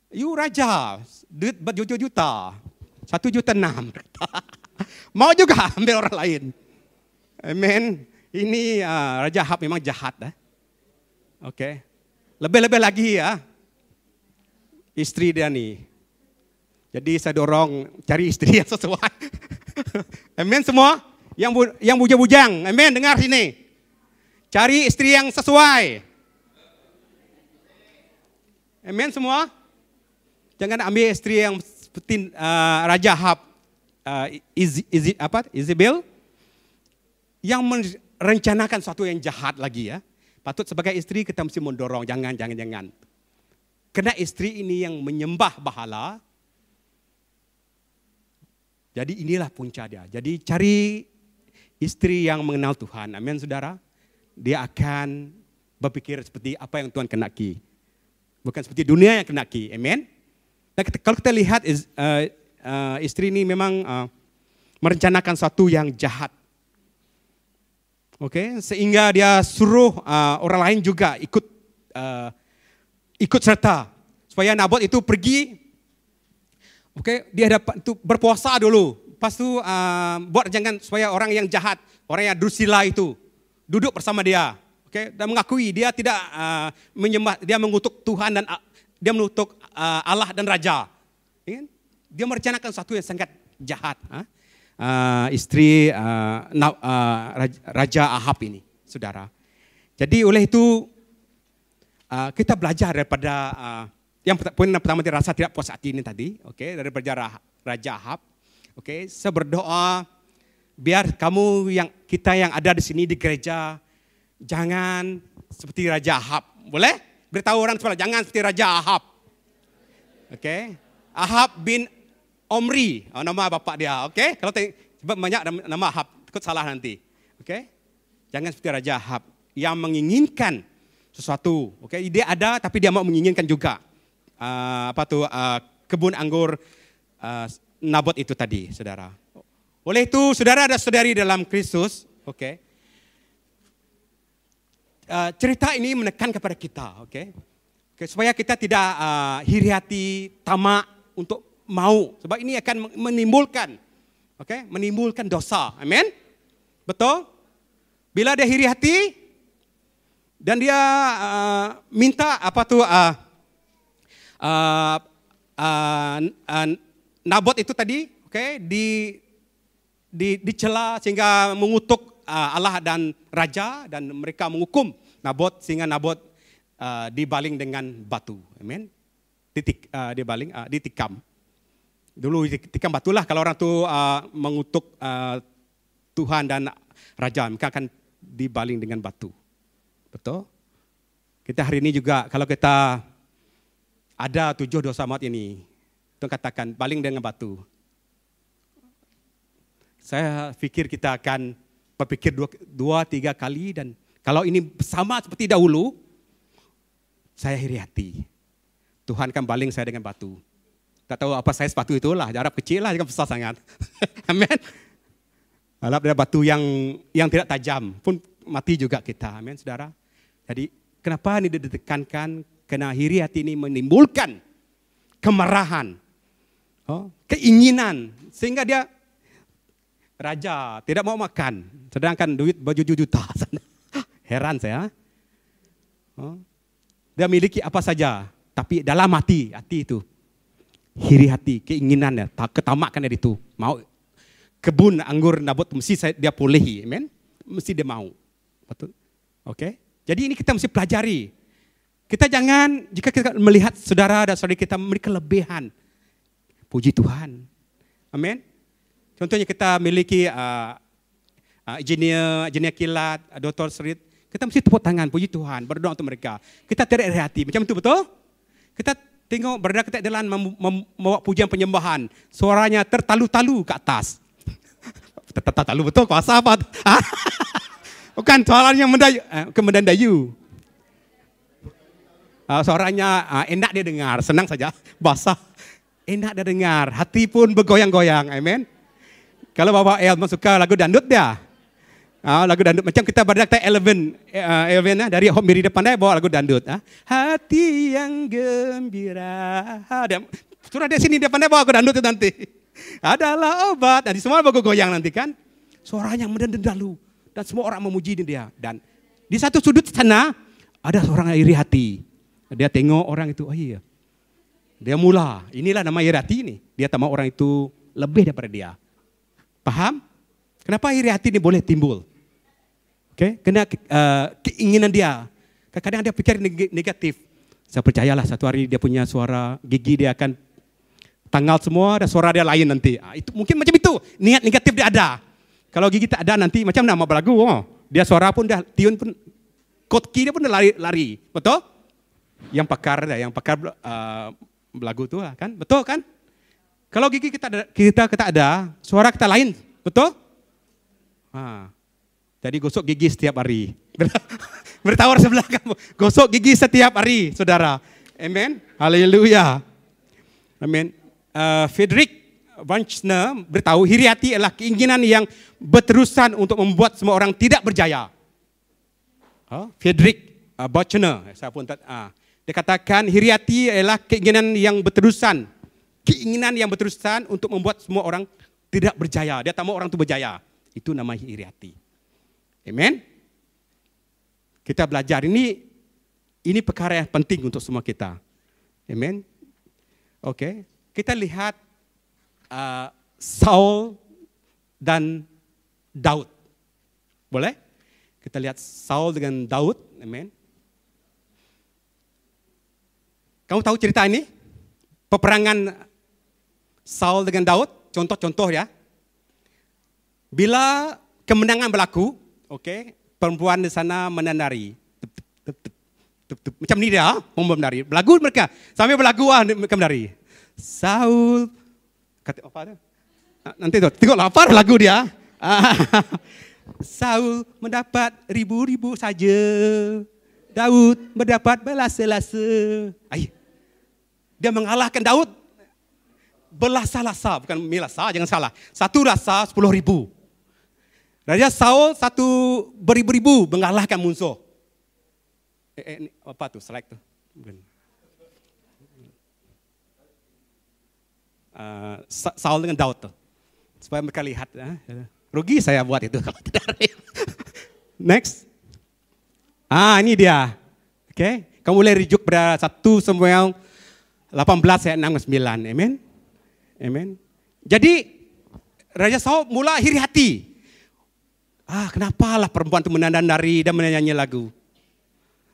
You raja, duit berjuta-juta, 1,6 juta. Mau juga ambil orang lain. Amen. Ini Raja Ahab memang jahat. Lebih-lebih lagi ya. Istri dia nih. Jadi saya dorong cari istri yang sesuai. Amen semua. Yang bujang-bujang. Amen, dengar sini. Cari istri yang sesuai. Amen semua. Jangan ambil istri yang seperti Raja Ahab. Izebel yang merencanakan sesuatu yang jahat lagi ya. Patut sebagai istri kita mesti mendorong, jangan. Karena istri ini yang menyembah bahala, Jadi inilah punca dia. Jadi cari istri yang mengenal Tuhan. Amin, saudara. Dia akan berpikir seperti apa yang Tuhan kenaki. Bukan seperti dunia yang kenaki. Amin. Dan kalau kita lihat istri ini memang merencanakan sesuatu yang jahat. Oke, sehingga dia suruh orang lain juga ikut serta supaya Nabot itu pergi. Oke, dia dapat itu berpuasa dulu. Lepas itu buat jangan supaya orang yang jahat, orang yang dursila itu duduk bersama dia. Oke, dan mengakui dia tidak menyembah, dia mengutuk Tuhan dan dia mengutuk Allah dan Raja. Dia merencanakan sesuatu yang sangat jahat. Istri Raja Ahab ini, saudara. Jadi oleh itu kita belajar daripada yang poin pertama dia rasa tidak puas hati ini tadi, oke, daripada Raja Ahab. Oke, saya berdoa biar kita yang ada di sini di gereja jangan seperti Raja Ahab. Boleh? Beritahu orang sebelah jangan seperti Raja Ahab. Oke. Ahab bin Omri, nama bapak dia, oke? Kalau sebab banyak nama Ahab, takut salah nanti. Oke? Jangan seperti Raja Ahab yang menginginkan sesuatu, oke? Dia ada tapi dia mau menginginkan juga. Kebun anggur Nabot itu tadi, saudara. Oleh itu, saudara dan saudari dalam Kristus, oke? Cerita ini menekan kepada kita, oke? Supaya kita tidak iri hati, tamak untuk mau, sebab ini akan menimbulkan, menimbulkan dosa, amin? Betul? Bila dia iri hati dan dia minta Nabot itu tadi, dicela sehingga mengutuk Allah dan Raja dan mereka menghukum Nabot sehingga Nabot dibaling dengan batu, amin? Ditikam. Dulu tikam batu lah kalau orang tu mengutuk Tuhan dan Raja, mereka akan dibaling dengan batu. Betul? Kita hari ini juga kalau kita ada 7 dosa maut ini, Tuhan katakan baling dengan batu. Saya pikir kita akan berpikir 2-3 kali dan kalau ini sama seperti dahulu, saya iri hati. Tuhan akan baling saya dengan batu. Tak tahu apa saiz batu itulah, jarak kecil lah, jangan besar sangat. Amin. Kalau ada batu yang tidak tajam pun mati juga kita, amin saudara. Jadi kenapa ini ditekankan? Karena iri hati ini menimbulkan kemarahan, keinginan, sehingga dia raja tidak mau makan, sedangkan duit berjuta-juta. Heran saya. Dia miliki apa saja, tapi dalam hati itu iri hati, keinginannya, ketamakan dari itu. Mau kebun anggur Nabot mesti dia bolehi, amen? Mesti dia mau. Betul? Oke? Jadi ini kita mesti pelajari. Kita jangan, jika kita melihat saudara dan saudari kita memiliki kelebihan, puji Tuhan. Amin? Contohnya kita memiliki engineer kilat, doktor serit, kita mesti tepuk tangan, puji Tuhan, berdoa untuk mereka. Kita tidak iri hati, macam itu betul? Kita tengok berada kita dalam membawa pujian penyembahan, suaranya tertalu-talu ke atas. Tertalu betul, kuasa apa? Bukan suaranya mendayu. Suaranya enak dia dengar, senang saja, basah. Enak dia dengar, hati pun bergoyang-goyang, amen. Kalau Bapak Elman suka lagu dandut dia. Lagu dandut macam kita berada kita Elvin dari Home Miri depan dia bawa lagu dandut. Hati yang gembira. Sudah di sini depan dia bawa lagu dandut itu nanti. Adalah obat. Nanti semua bergoyang nanti kan. Suaranya mendalu dan semua orang memuji dia. Dan di satu sudut sana ada seorang yang iri hati. Dia tengok orang itu, oh iya. Dia mula, inilah nama iri hati ini. Dia tak mau orang itu lebih daripada dia. Paham? Kenapa iri hati ini boleh timbul? Kena keinginan dia. Kadang-kadang dia pikir negatif. Saya percayalah satu hari dia punya suara gigi dia akan tanggal semua dan suara dia lain nanti. Itu mungkin macam itu. Niat negatif dia ada. Kalau gigi tak ada nanti macam nama belagu. Dia suara pun dah tiun pun kotki dia pun dah lari. Betul? Yang pakar belagu tu kan? Betul kan? Kalau gigi kita ada, suara kita lain, betul? Jadi gosok gigi setiap hari. Bertawar sebelah kamu, gosok gigi setiap hari, saudara. Amen. Haleluya. Amen. Friedrich Wagner beritahu hiriati adalah keinginan yang berterusan untuk membuat semua orang tidak berjaya. Friedrich Wagner, saya pun dia katakan hiriati adalah keinginan yang berterusan. Keinginan yang berterusan untuk membuat semua orang tidak berjaya. Dia tak mau orang itu berjaya. Itu nama hiriati. Amen. Kita belajar ini perkara yang penting untuk semua kita. Amen. Oke. Kita lihat Saul dan Daud. Boleh? Kita lihat Saul dengan Daud. Amen. Kamu tahu cerita ini? Peperangan Saul dengan Daud, contoh-contoh ya. Bila kemenangan berlaku, perempuan di sana menari. Macam ni dia, menari. Berlagu mereka, sambil berlagu mereka menari. Saul, kata apa dia? Nanti tu, tengoklah apa lagu dia. Saul mendapat ribu-ribu saja. Daud mendapat belasa-lasa. Dia mengalahkan Daud. Belasa-lasa, bukan milasa, jangan salah. Satu rasa 10,000. Raja Saul satu beribu-ribu mengalahkan musuh. Apa tu? Slide tu. Saul dengan Daud tu. Supaya mereka lihat. Rugi saya buat itu kalau tidak. Next. Ini dia. Kamu boleh rujuk pada 1 Samuel 18 ayat 6 ke 9. Amen. Amen. Jadi Raja Saul mula iri hati. Kenapalah perempuan itu menandari dan menyanyi lagu.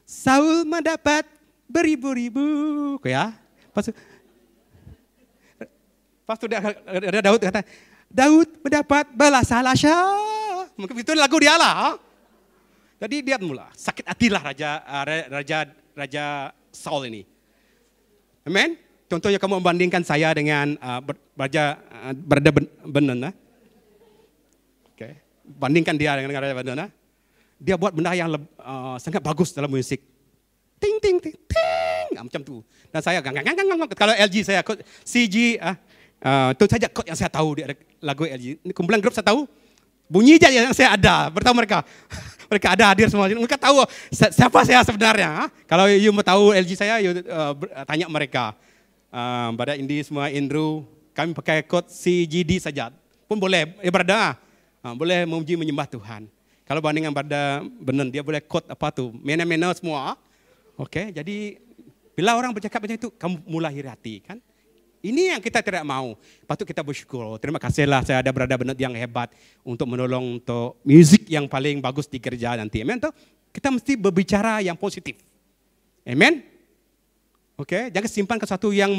Saul mendapat beribu-ribu. Lepas tu ada Daud kata, Daud mendapat belasa-lasa. Mungkin itu lagu dia lah. Jadi dia mula sakit hatilah Raja Saul ini. Amen. Contohnya kamu membandingkan saya dengan Raja Benar. Bandingkan dia dengan Raja Benar. Dia buat benda yang sangat bagus dalam musik. Ting ting ting ting macam tu. Dan saya kalau LG saya CG itu saja kod yang saya tahu di lagu LG. Ini kumpulan grup saya tahu. Bunyi je yang saya ada. Beritahu mereka. Mereka ada hadir semua. Mereka tahu siapa saya sebenarnya. Kalau you mau tahu LG saya, you tanya mereka. Pada Indi semua, Indru, kami pakai kod CGD saja. Pun boleh, berada. Boleh memuji menyembah Tuhan. Kalau bandingkan pada Benar, dia boleh kod apa tu, mena-mena semua. Jadi bila orang bercakap macam itu, kamu mulai iri hati kan. Ini yang kita tidak mau. Patut kita bersyukur. Terima kasihlah saya ada Brother Benar yang hebat untuk menolong untuk musik yang paling bagus di gereja nanti. Amen. Kita mesti berbicara yang positif. Amen. Jangan simpan sesuatu yang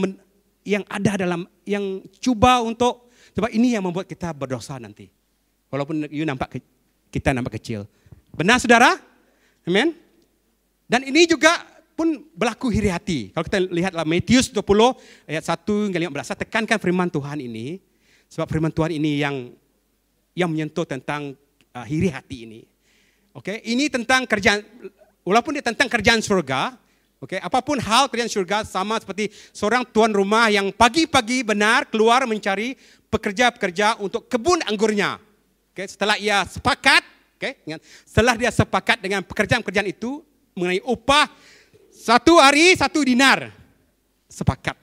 ada dalam, yang cuba untuk, sebab ini yang membuat kita berdosa nanti. Walaupun kita nampak kecil. Benar saudara? Amen. Dan ini juga pun berlaku iri hati. Kalau kita lihatlah Matius 20 ayat 1 hingga 15, saya tekankan firman Tuhan ini, sebab firman Tuhan ini yang menyentuh tentang iri hati ini. Ini tentang kerjaan, walaupun dia tentang kerjaan surga. Apapun hal kerjaan surga sama seperti seorang tuan rumah yang pagi-pagi benar keluar mencari pekerja-pekerja untuk kebun anggurnya. Setelah ia sepakat, setelah dia sepakat dengan pekerjaan-pekerjaan itu mengenai upah 1 hari 1 dinar, sepakat.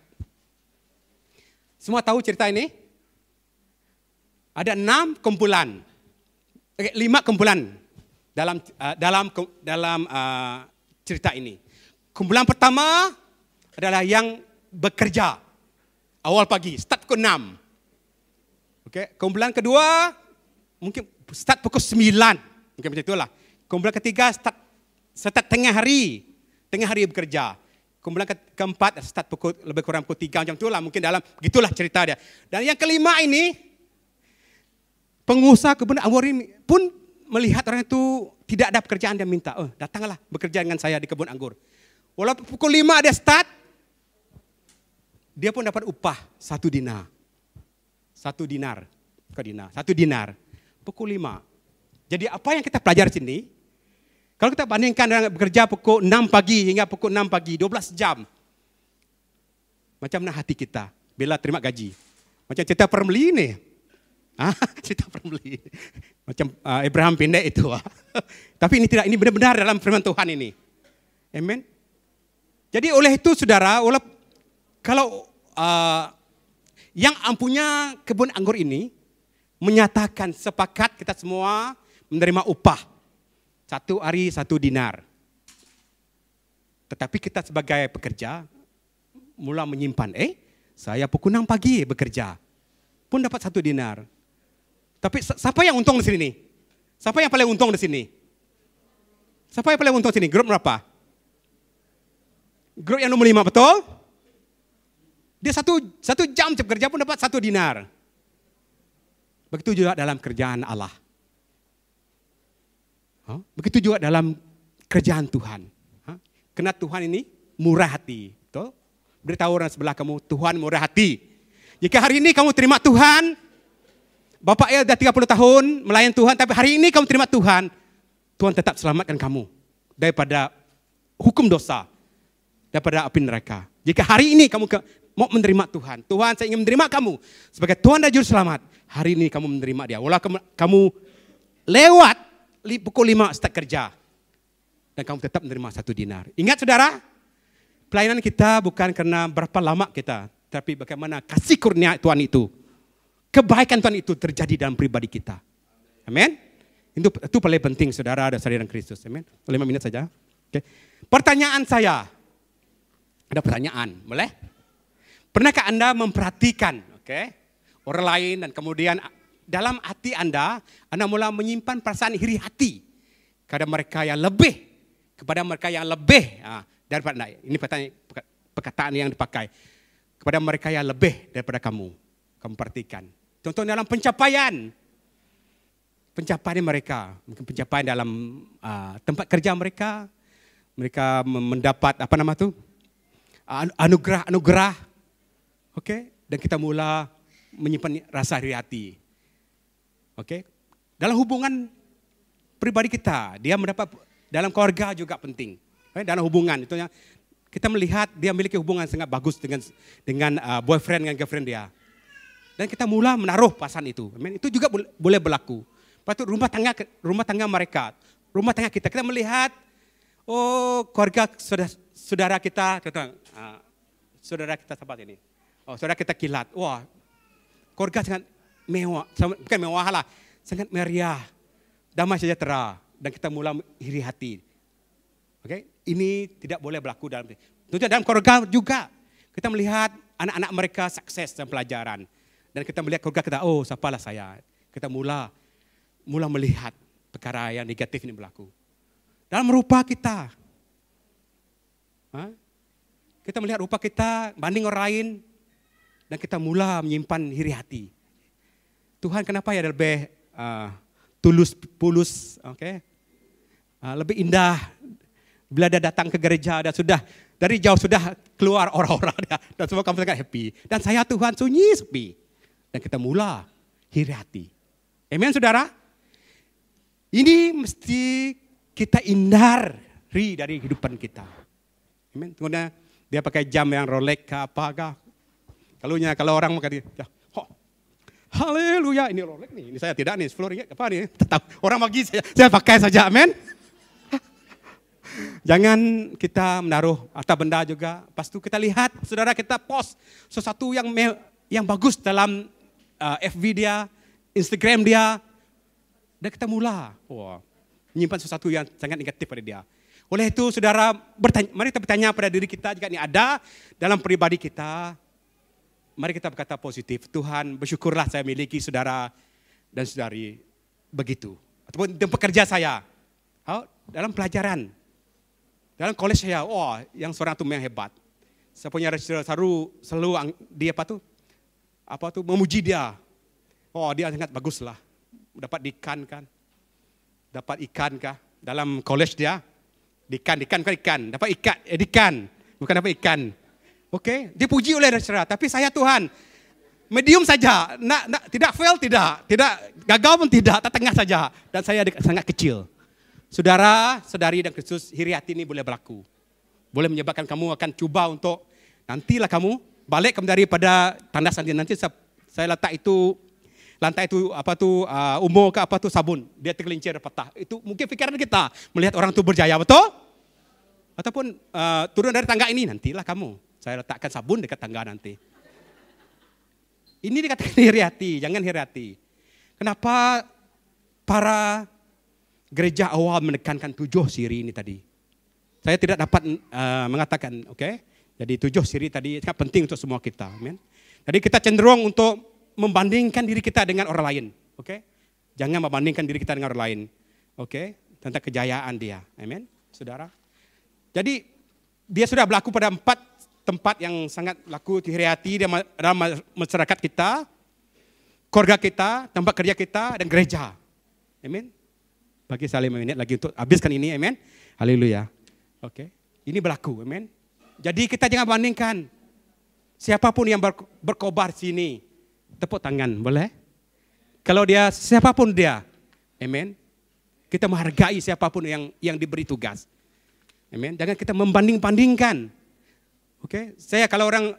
Semua tahu cerita ini? Ada 6 kumpulan, 5 kumpulan dalam cerita ini. Kumpulan pertama adalah yang bekerja awal pagi, start pukul 6. Kumpulan kedua mungkin start pukul 9, mungkin macam itulah. Kumpulan ketiga start tengah hari bekerja. Kumpulan keempat start pukul lebih kurang pukul 3 macam itulah, mungkin dalam begitulah cerita dia. Dan yang kelima ini pengusaha kebun anggur ini pun melihat orang itu tidak ada pekerjaan, dia minta, datanglah bekerja dengan saya di kebun anggur. Walaupun pukul 5 dia start, dia pun dapat upah 1 dinar. 1 dinar. Bukan dinar, 1 dinar. Pukul 5. Jadi apa yang kita pelajari sini, kalau kita bandingkan dengan bekerja pukul 6 pagi hingga pukul 6 pagi, 12 jam. Macam mana hati kita bila terima gaji? Macam cerita Permeli ni. Cerita Permeli. Macam Abraham pendek itu. Tapi ini tidak, ini benar-benar dalam firman Tuhan ini. Amen. Jadi oleh itu saudara, kalau yang punya kebun anggur ini menyatakan sepakat kita semua menerima upah 1 hari 1 dinar. Tetapi kita sebagai pekerja mula menyimpan, saya pukul 6 pagi bekerja pun dapat 1 dinar. Tapi siapa yang untung di sini? Siapa yang paling untung di sini? Siapa yang paling untung di sini? Grup berapa? Grup yang nomor 5, betul? Dia satu jam bekerja pun dapat 1 dinar. Begitu juga dalam kerjaan Allah. Begitu juga dalam kerjaan Tuhan. Karena Tuhan ini murah hati. Betul? Beritahu orang sebelah kamu, Tuhan murah hati. Jika hari ini kamu terima Tuhan, Bapak ya sudah 30 tahun melayan Tuhan, tapi hari ini kamu terima Tuhan, Tuhan tetap selamatkan kamu daripada hukum dosa, daripada api neraka. Jika hari ini kamu mau menerima Tuhan, Tuhan saya ingin menerima kamu sebagai Tuhan dan Juru Selamat, hari ini kamu menerima Dia. Walau kamu lewat pukul 5 start kerja, dan kamu tetap menerima 1 dinar. Ingat saudara, pelayanan kita bukan karena berapa lama kita, tapi bagaimana kasih kurnia Tuhan itu, kebaikan Tuhan itu terjadi dalam pribadi kita. Amin. Itu paling penting saudara dan saudara Kristus. Amin. 5 menit saja. Oke. Pertanyaan saya. Ada pertanyaan, boleh? Pernahkah Anda memperhatikan, orang lain dan kemudian dalam hati Anda mula menyimpan perasaan iri hati kepada mereka yang lebih, daripada ini perkataan yang dipakai, kepada mereka yang lebih daripada kamu. Kamu perhatikan. Contoh dalam pencapaian mereka, mungkin pencapaian dalam tempat kerja mereka mendapat anugerah, dan kita mula menyimpan rasa iri hati, dalam hubungan pribadi kita, dia mendapat dalam keluarga juga penting, dalam hubungan itu kita melihat dia memiliki hubungan sangat bagus dengan boyfriend dengan girlfriend dia. Dan kita mula menaruh perasaan itu. Itu juga boleh berlaku. Lepas itu rumah tangga mereka, rumah tangga kita melihat, keluarga saudara kita, saudara kita sahabat ini. Saudara kita Kilat. Wah, keluarga sangat mewah, bukan mewah lah, sangat meriah, damai sejahtera. Dan kita mula iri hati. Ini tidak boleh berlaku dalam keluarga juga. Kita melihat anak-anak mereka sukses dalam pelajaran. Dan kita melihat keluarga kita, siapalah saya. Kita mula melihat perkara yang negatif ini berlaku. Dalam rupa kita. Kita melihat rupa kita banding orang lain. Dan kita mula menyimpan iri hati. Tuhan kenapa ya lebih tulus, lebih indah. Bila dia datang ke gereja, dan sudah dari jauh sudah keluar orang-orang dia. Dan semua kamu sangat happy. Dan saya Tuhan sunyi sepi. Dan kita mula iri hati. Amen saudara? Ini mesti kita hindari dari kehidupan kita. Amen. Kemudian dia pakai jam yang Rolex ke apakah. Kalau orang mau dia, haleluya, ini Rolex nih. Ini saya tidak nih, 10 ringgit apa nih? Tetap orang bagi saya pakai saja, amen. Jangan kita menaruh harta benda juga. Pas itu kita lihat, saudara kita post sesuatu yang bagus dalam FB dia, Instagram dia, dan kita mula menyimpan sesuatu yang sangat negatif pada dia. Oleh itu, saudara, mari kita bertanya pada diri kita jika ini ada dalam pribadi kita. Mari kita berkata positif. Tuhan, bersyukurlah saya miliki saudara dan saudari begitu. Ataupun di pekerja saya, dalam pelajaran, dalam kolej saya, yang seorang itu yang hebat. Saya punya selalu dia memuji dia. Dia sangat bagus lah. Dapat ikan kah? Dalam kolej dia. Ikan, dapat ikan, bukan dapat ikan. Dia puji oleh saudara. Tapi saya Tuhan, Medium saja, tidak fail tidak gagal pun tidak, tengah saja. Dan saya sangat kecil. Saudara, saudari dan Kristus, iri hati ini boleh berlaku. Boleh menyebabkan kamu akan cuba untuk, nantilah kamu balik daripada tandas nanti saya letak itu, lantai itu umur ke sabun, dia tergelincir patah. Itu mungkin pikiran kita melihat orang itu berjaya, betul? Ataupun turun dari tangga ini, nantilah kamu, saya letakkan sabun dekat tangga nanti. Ini dikatakan iri hati, jangan iri hati. Kenapa para gereja awal menekankan 7 siri ini tadi? Saya tidak dapat mengatakan, oke? Jadi 7 siri tadi sangat penting untuk semua kita, amen. Jadi kita cenderung untuk membandingkan diri kita dengan orang lain, oke? Jangan membandingkan diri kita dengan orang lain, oke? Tentang kejayaan dia, amen, saudara. Jadi dia sudah berlaku pada 4 tempat yang sangat laku iri hati dalam masyarakat kita, keluarga kita, tempat kerja kita, dan gereja. Amin. Bagi saya 5 menit lagi untuk habiskan ini, amin. Haleluya. Oke. Ini berlaku, amin. Jadi kita jangan bandingkan. Siapapun yang berkobar sini, tepuk tangan, boleh? Kalau dia, siapapun dia, amin. Kita menghargai siapapun yang diberi tugas. Amin. Jangan kita membanding-bandingkan. Oke, saya kalau orang,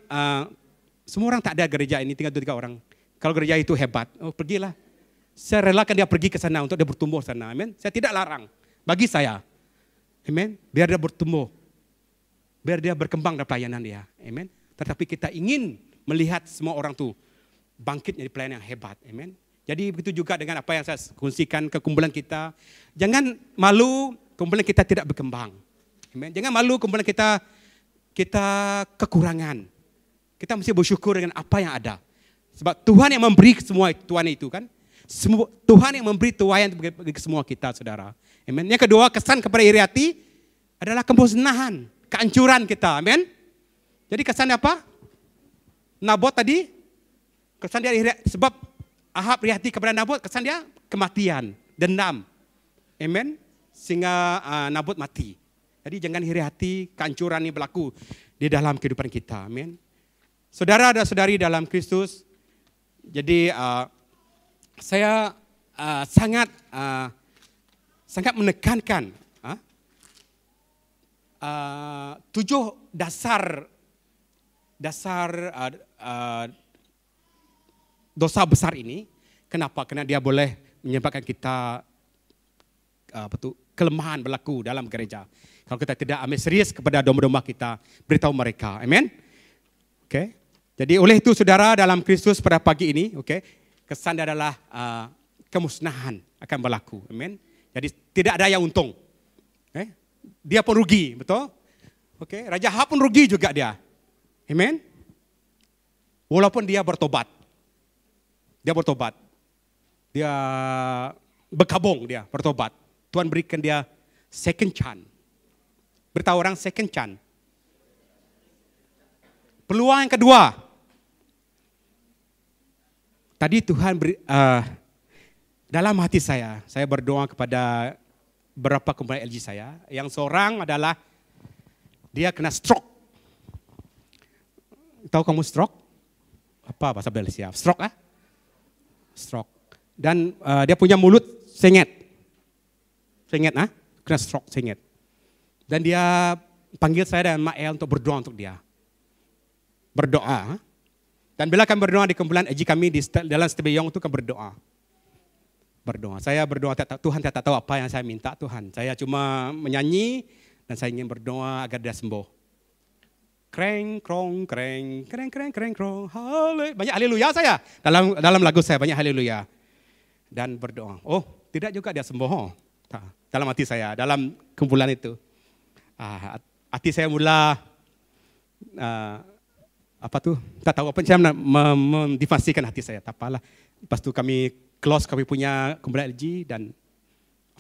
semua orang tak ada gereja ini, tinggal 2-3 orang. Kalau gereja itu hebat, pergilah. Saya relakan dia pergi ke sana untuk dia bertumbuh sana, amin. Saya tidak larang, bagi saya, amin. Biar dia bertumbuh, biar dia berkembang dalam pelayanan dia, amin. Tetapi kita ingin melihat semua orang tu bangkit jadi pelayan yang hebat, amin. Jadi begitu juga dengan apa yang saya kongsikan ke kumpulan kita. Jangan malu kumpulan kita tidak berkembang, amin. Jangan malu kumpulan kita kekurangan. Kita mesti bersyukur dengan apa yang ada. Sebab Tuhan yang memberi semua Tuhan itu kan. Tuhan yang memberi tuayan bagi semua kita, saudara. Amen. Yang kedua, kesan kepada iri hati adalah kemusnahan, kehancuran kita. Amen. Jadi kesan apa? Nabot tadi, kesan dia iri, sebab Ahab iri hati kepada Nabot, kesan dia kematian, dendam. Amen. Sehingga Nabot mati. Jadi jangan iri hati, kehancuran ini berlaku di dalam kehidupan kita. Amin. Saudara dan saudari dalam Kristus, jadi saya sangat menekankan 7 dasar dosa besar ini. Kenapa? Karena dia boleh menyebabkan kita kelemahan berlaku dalam gereja. Kalau kita tidak ambil serius kepada domba-domba kita, beritahu mereka. Amin. Oke. Jadi oleh itu saudara dalam Kristus pada pagi ini, oke, kesan adalah kemusnahan akan berlaku. Amin. Jadi tidak ada yang untung. Dia pun rugi, betul? Oke, Raja Ahab pun rugi juga dia. Amin. Walaupun dia bertobat. Dia bertobat. Dia berkabung, dia bertobat. Tuhan berikan dia second chance. Beritahu orang second chance. Peluang yang kedua. Tadi Tuhan dalam hati saya berdoa kepada beberapa kumpulan LG saya. Yang seorang adalah dia kena stroke. Tahu kamu stroke? Apa bahasa Malaysia? Stroke ah? Stroke. Dan dia punya mulut sengit. Sengit ah? Kena stroke sengit. Dan dia panggil saya dan Mak El untuk berdoa untuk dia. Berdoa. Dan bila kami berdoa di kumpulan EJ kami di dalam Stebeyong itu kami berdoa. Berdoa. Saya berdoa, Tuhan tak tahu apa yang saya minta Tuhan. Saya cuma menyanyi dan saya ingin berdoa agar dia sembuh. Kreng, krong, kreng, kreng, kreng, kreng, krong. Haleluya. Banyak haleluya saya. Dalam lagu saya banyak haleluya. Dan berdoa. Oh, tidak juga dia sembuh. Dalam hati saya, dalam kumpulan itu. Hati saya mula tak tahu apa, saya mendifasikan hati saya, tak apalah. Lepas itu kami close, kami punya kumpulan LG dan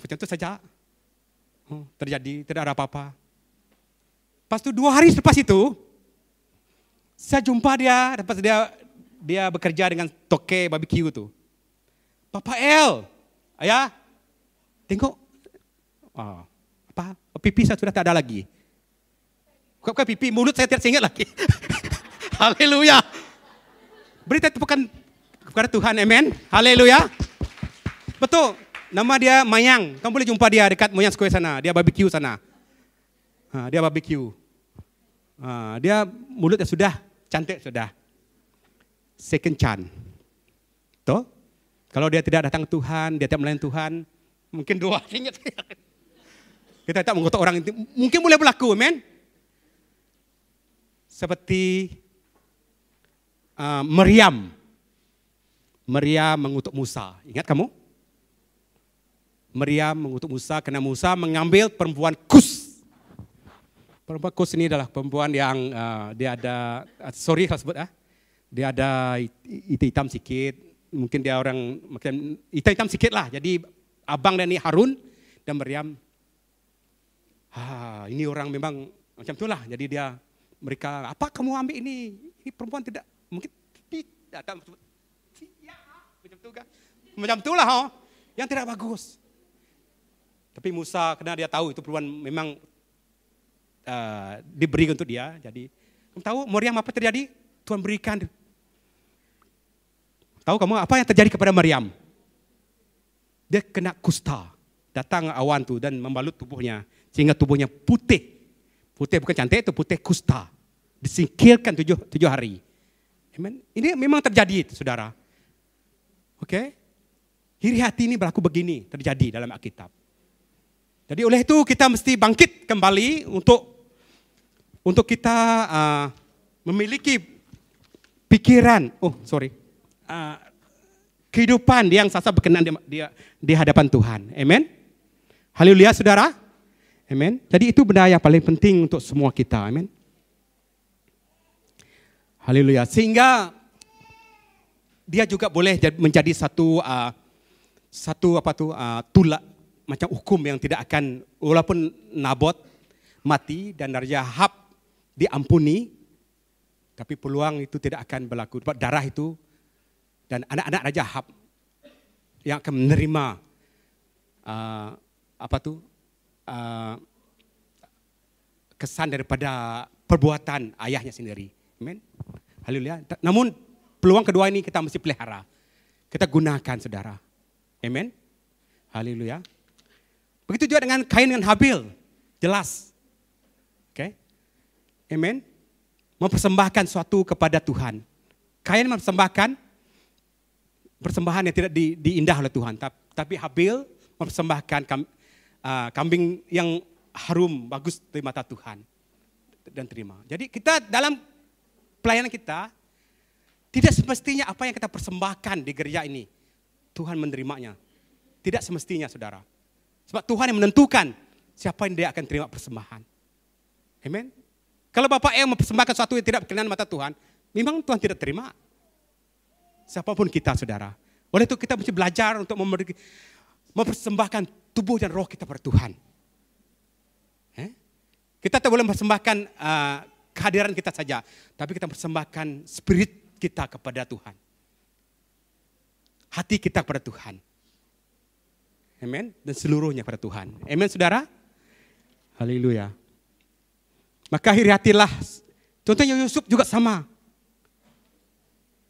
macam itu saja terjadi, tidak ada apa-apa. Lepas itu 2 hari lepas itu saya jumpa dia, lepas dia bekerja dengan toke barbecue itu. Papa El, ayah, tengok, pipi saya sudah tak ada lagi. Bukan pipi, mulut saya tidak ingat lagi. Haleluya. Beri tepukan kepada Tuhan, amen. Haleluya. Betul, nama dia Mayang. Kamu boleh jumpa dia dekat Moyang Square sana. Dia barbecue sana. Dia barbecue. Dia mulutnya sudah cantik sudah. Second chance. Tuh. Kalau dia tidak datang ke Tuhan, dia tidak melayani Tuhan, mungkin doa. Ingat. Kita tak mengutuk orang itu. Mungkin boleh berlaku, amen. Seperti Maryam. Maryam mengutuk Musa. Ingat kamu? Maryam mengutuk Musa karena Musa mengambil perempuan Kus. Perempuan Kus ini adalah perempuan yang dia ada, sorry kalau sebut dia ada hitam sikit. Mungkin dia orang makin hitam sikit lah. Jadi abang dan ini Harun dan Maryam. Ini orang memang macam itulah. Jadi mereka, apa kamu ambil ini? Ini perempuan tidak mungkin tidak macam tu kan? Macam itulah yang tidak bagus. Tapi Musa karena dia tahu itu perempuan memang diberi untuk dia. Jadi kamu tahu Maryam apa terjadi? Tuhan berikan. Tahu kamu apa yang terjadi kepada Maryam? Dia kena kusta. Datang awan tu dan membalut tubuhnya sehingga tubuhnya putih. Putih bukan cantik, itu putih kusta. Disingkirkan 7 hari. Amen. Ini memang terjadi, saudara. Oke? Iri hati ini berlaku begini, terjadi dalam Alkitab. Jadi oleh itu kita mesti bangkit kembali untuk kita memiliki pikiran, kehidupan yang sasa berkenan di hadapan Tuhan. Amen. Haleluya, saudara. Amen. Jadi itu benda yang paling penting untuk semua kita. Amen. Haleluya. Sehingga dia juga boleh menjadi satu tulak macam hukum yang tidak akan, walaupun Nabot mati dan Raja Ahab diampuni, tapi peluang itu tidak akan berlaku. Darah itu dan anak-anak Raja Ahab yang akan menerima kesan daripada perbuatan ayahnya sendiri. Amen. Haleluya. Namun peluang kedua ini kita mesti pelihara. Kita gunakan, saudara. Amen. Haleluya. Begitu juga dengan Kain dan Habil. Jelas. Oke. Amen. Mempersembahkan suatu kepada Tuhan. Kain mempersembahkan persembahan yang tidak diindah oleh Tuhan. Tapi Habil mempersembahkan kambing yang harum, bagus di mata Tuhan. Dan terima. Jadi kita dalam pelayanan kita, tidak semestinya apa yang kita persembahkan di gereja ini, Tuhan menerimanya. Tidak semestinya, saudara. Sebab Tuhan yang menentukan siapa yang dia akan terima persembahan. Amen. Kalau Bapak yang mempersembahkan sesuatu yang tidak berkenan mata Tuhan, memang Tuhan tidak terima. Siapapun kita, saudara. Oleh itu kita mesti belajar untuk mempersembahkan tubuh dan roh kita pada Tuhan. Kita tak boleh mempersembahkan kehadiran kita saja, tapi kita mempersembahkan spirit kita kepada Tuhan. Hati kita kepada Tuhan. Amen. Dan seluruhnya pada Tuhan. Amen, saudara. Haleluya. Maka iri hatilah. Contohnya Yusuf juga sama.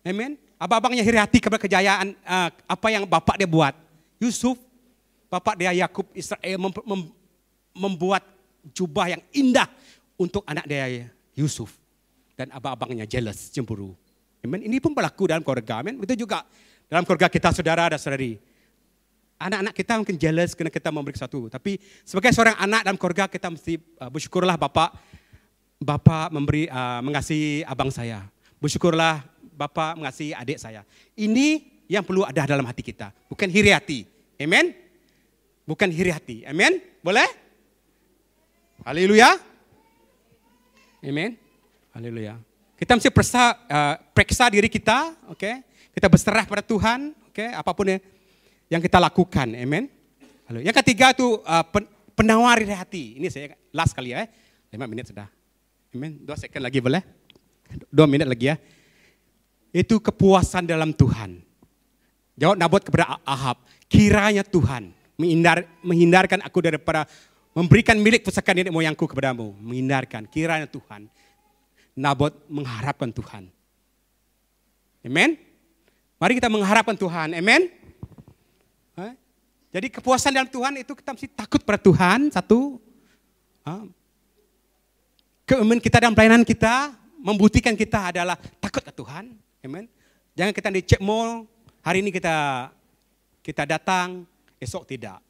Amen. Abang-abangnya iri hati kepada kejayaan apa yang bapak dia buat. Yusuf, bapak dia Yakub Israel membuat jubah yang indah untuk anak dia Yusuf. Dan abang-abangnya jealous, cemburu. Amen. Ini pun berlaku dalam keluarga. Amen. Itu juga dalam keluarga kita, saudara dan saudari. Anak-anak kita mungkin jealous kerana kita memberi sesuatu. Tapi sebagai seorang anak dalam keluarga kita mesti bersyukurlah Bapak mengasihi abang saya. Bersyukurlah Bapak mengasihi adik saya. Ini yang perlu ada dalam hati kita. Bukan iri hati. Amen. Bukan iri hati. Amen. Boleh? Haleluya. Amen. Haleluya. Kita mesti periksa diri kita. Okay? Kita berserah pada Tuhan. Okay? Apapun yang kita lakukan, amen. Yang ketiga itu penawar iri hati. Ini saya last kali 5 minit sudah. Amen. 2 second lagi boleh? 2 minit lagi ya. Itu kepuasan dalam Tuhan. Jawab Nabot kepada Ahab, kiranya Tuhan menghindarkan aku daripada memberikan milik pusaka nenek moyangku kepadamu. Menghindarkan, kiranya Tuhan. Nabot mengharapkan Tuhan. Amen. Mari kita mengharapkan Tuhan. Amen. Jadi kepuasan dalam Tuhan itu kita mesti takut pada Tuhan. Satu. Keimanan kita dalam pelayanan kita membuktikan kita adalah takut ke Tuhan. Amen. Jangan kita di cek mall, hari ini kita datang, esok tidak.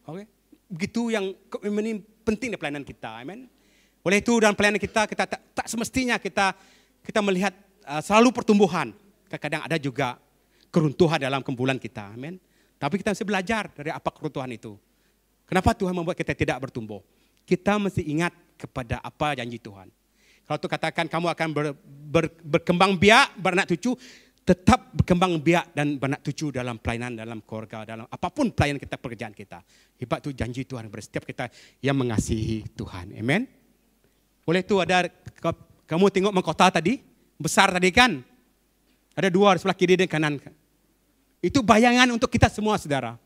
Oke. Begitu yang keimanan penting di pelayanan kita. Amen. Oleh itu dalam pelayanan kita tak semestinya kita melihat selalu pertumbuhan. Kadang-kadang ada juga keruntuhan dalam kumpulan kita. Amen. Tapi kita mesti belajar dari apa keruntuhan itu. Kenapa Tuhan membuat kita tidak bertumbuh? Kita mesti ingat kepada apa janji Tuhan. Kalau Tuhan katakan kamu akan berkembang biak, beranak cucu, tetap berkembang biak dan beranak cucu dalam pelayanan, dalam keluarga, dalam apapun pelayanan kita, pekerjaan kita. Hebat itu janji Tuhan pada setiap kita yang mengasihi Tuhan. Amen. Oleh itu ada, kamu tengok mahkota tadi, besar tadi kan? Ada dua sebelah kiri dan kanan. Itu bayangan untuk kita semua, saudara.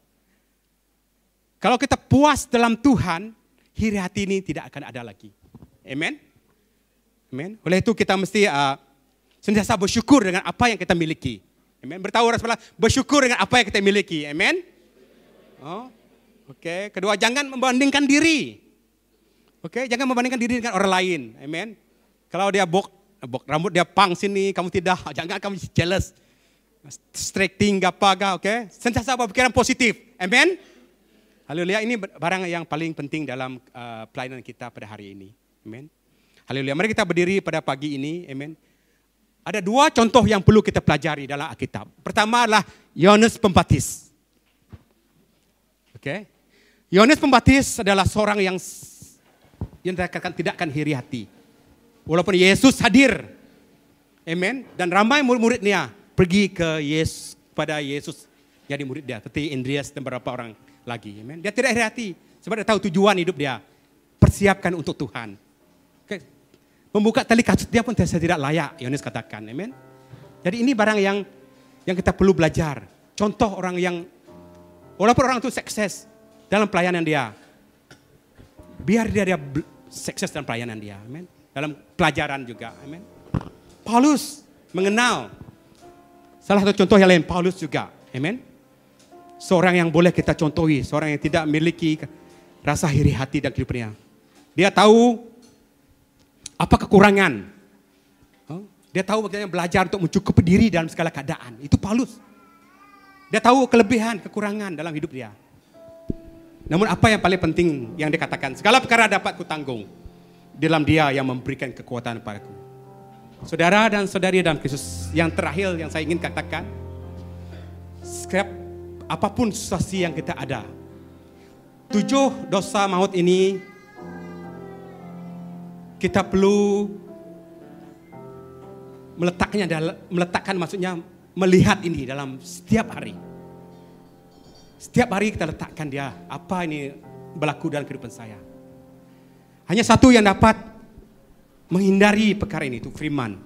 Kalau kita puas dalam Tuhan, iri hati ini tidak akan ada lagi. Amen. Amen. Oleh itu kita mesti sentiasa bersyukur dengan apa yang kita miliki. Amen. Beritahu orang sebelah, bersyukur dengan apa yang kita miliki. Amen. Oke. Kedua, jangan membandingkan diri. Oke, jangan membandingkan diri dengan orang lain. Amen. Kalau dia rambut dia pang sini, kamu tidak. Jangan kamu jealous. Striking apa, oke. Sentiasa berpikiran positif. Amen. Haleluya, ini barang yang paling penting dalam pelayanan kita pada hari ini. Amen. Haleluya, mari kita berdiri pada pagi ini. Amen. Ada dua contoh yang perlu kita pelajari dalam Alkitab. Pertama adalah Yohanes Pembaptis. Oke. Yohanes Pembaptis adalah seorang yang dikatakan tidak akan iri hati. Walaupun Yesus hadir. Amen. Dan ramai murid-muridnya pergi kepada Yesus jadi murid dia. Seperti Andreas dan beberapa orang lagi. Amen. Dia tidak iri hati. Sebab dia tahu tujuan hidup dia. Persiapkan untuk Tuhan. Okay. Membuka tali kasut dia pun saya tidak layak. Yohanes katakan. Amen. Jadi ini barang yang kita perlu belajar. Contoh orang yang, walaupun orang itu sukses dalam pelayanan dia. Biar dia sukses dalam pelayanan dia. Amen. Dalam pelajaran juga. Amen. Paulus mengenal. Salah satu contoh yang lain, Paulus juga. Amen. Seorang yang boleh kita contohi. Seorang yang tidak memiliki rasa iri hati dan kehidupannya. Dia tahu apa kekurangan. Dia tahu bagaimana belajar untuk mencukupi diri dalam segala keadaan. Itu Paulus. Dia tahu kelebihan, kekurangan dalam hidup dia. Namun apa yang paling penting yang dikatakan, segala perkara dapat kutanggung dalam Dia yang memberikan kekuatan padaku. Saudara dan saudari dalam Kristus, yang terakhir yang saya ingin katakan, setiap apapun situasi yang kita ada, 7 dosa maut ini kita perlu meletakkan maksudnya melihat ini dalam setiap hari. Setiap hari kita letakkan dia, apa ini berlaku dalam kehidupan saya. Hanya satu yang dapat menghindari perkara ini, itu firman.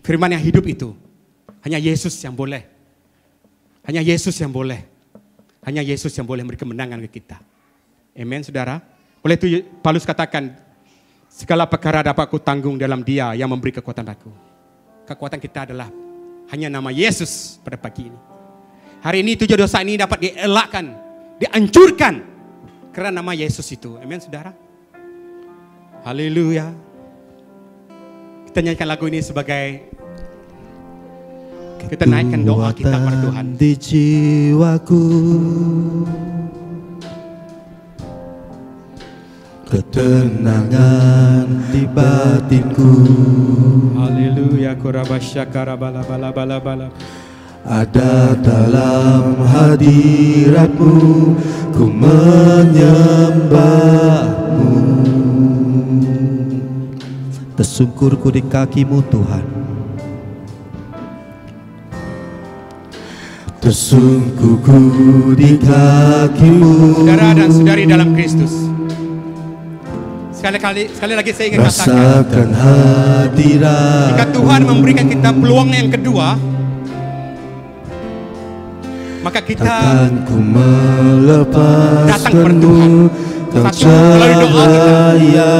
Firman yang hidup itu. Hanya Yesus yang boleh. Hanya Yesus yang boleh. Hanya Yesus yang boleh memberi kemenangan ke kita. Amen, saudara. Oleh itu Paulus katakan, segala perkara dapat aku tanggung dalam Dia yang memberi kekuatan aku. Kekuatan kita adalah hanya nama Yesus pada pagi ini. Hari ini 7 dosa ini dapat dielakkan, dihancurkan karena nama Yesus itu. Amin, saudara. Haleluya. Kita nyanyikan lagu ini sebagai kita naikkan doa kita kepada Tuhan. Di jiwaku, ketenangan di batinku. Haleluya. Kurabasyakara bala bala bala bala. Ada dalam hadirat-Mu, ku menyembah-Mu. Tersungkurku di kaki-Mu Tuhan. Tersungkurku di kaki-Mu. Saudara dan saudari dalam Kristus, sekali lagi saya ingin katakan, rasakan hadirat. jika Tuhan memberikan kita peluang yang kedua, maka kita takkan ku melepaskan datang kepada Tuhan. Satu, melalui doa kita.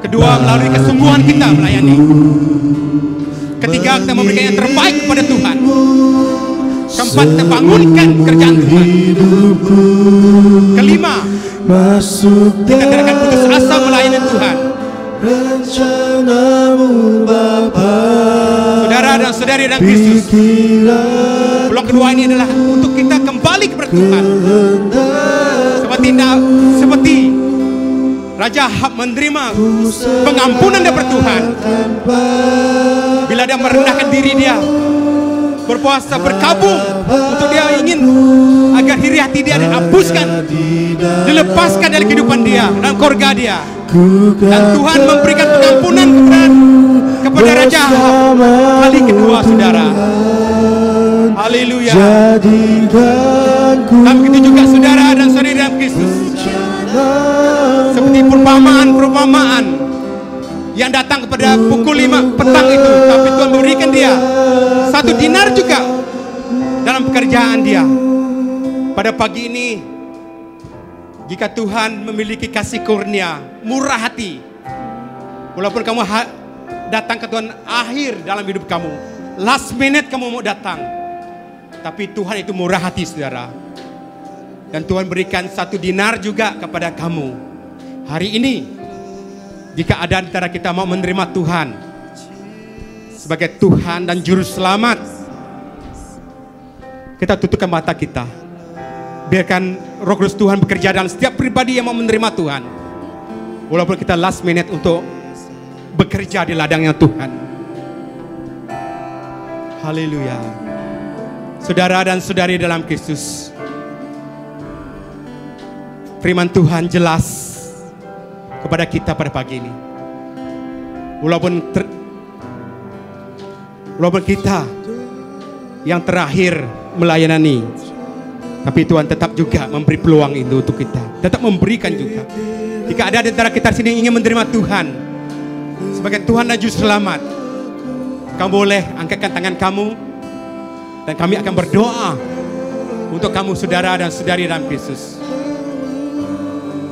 Kedua, melalui kesungguhan kita melayani. Ketiga, kita memberikan yang terbaik kepada Tuhan. Keempat, kita bangunkan kerjaan Tuhan. Kelima, kita tidak akan putus asa melayani Tuhan. Saudara dan saudari dalam Kristus, blok kedua ini adalah untuk kita kembali kepada Tuhan. Seperti Raja Ahab menerima pengampunan daripada Tuhan bila dia merendahkan diri dia, berpuasa, berkabung untuk dia ingin agar iri hati dia dihapuskan, dilepaskan dari kehidupan dia, dalam keluarga dia. Dan Tuhan memberikan pengampunan kepada Raja Ahab kali kedua, saudara. Haleluya. Dan begitu juga saudara dan saudari dalam Kristus, seperti perumpamaan yang datang kepada pukul 5 petang itu, tapi Tuhan memberikan dia 1 dinar juga dalam pekerjaan dia. Pada pagi ini, jika Tuhan memiliki kasih kurnia, murah hati, walaupun kamu datang ke Tuhan akhir dalam hidup kamu, last minute kamu mau datang, tapi Tuhan itu murah hati, saudara. Dan Tuhan berikan 1 dinar juga kepada kamu. Hari ini, jika ada di antara kita mau menerima Tuhan sebagai Tuhan dan Juru Selamat, kita tutupkan mata kita. Biarkan Roh Kudus Tuhan bekerja dalam setiap pribadi yang mau menerima Tuhan. Walaupun kita last minute untuk bekerja di ladangnya Tuhan. Haleluya. Saudara dan saudari dalam Kristus, firman Tuhan jelas kepada kita pada pagi ini. Walaupun kita yang terakhir melayani, tapi Tuhan tetap juga memberi peluang itu untuk kita. Tetap memberikan juga. Jika ada di antara kita sini ingin menerima Tuhan sebagai Tuhan dan Juru Selamat, kamu boleh angkatkan tangan kamu, dan kami akan berdoa untuk kamu, saudara dan saudari dalam Kristus,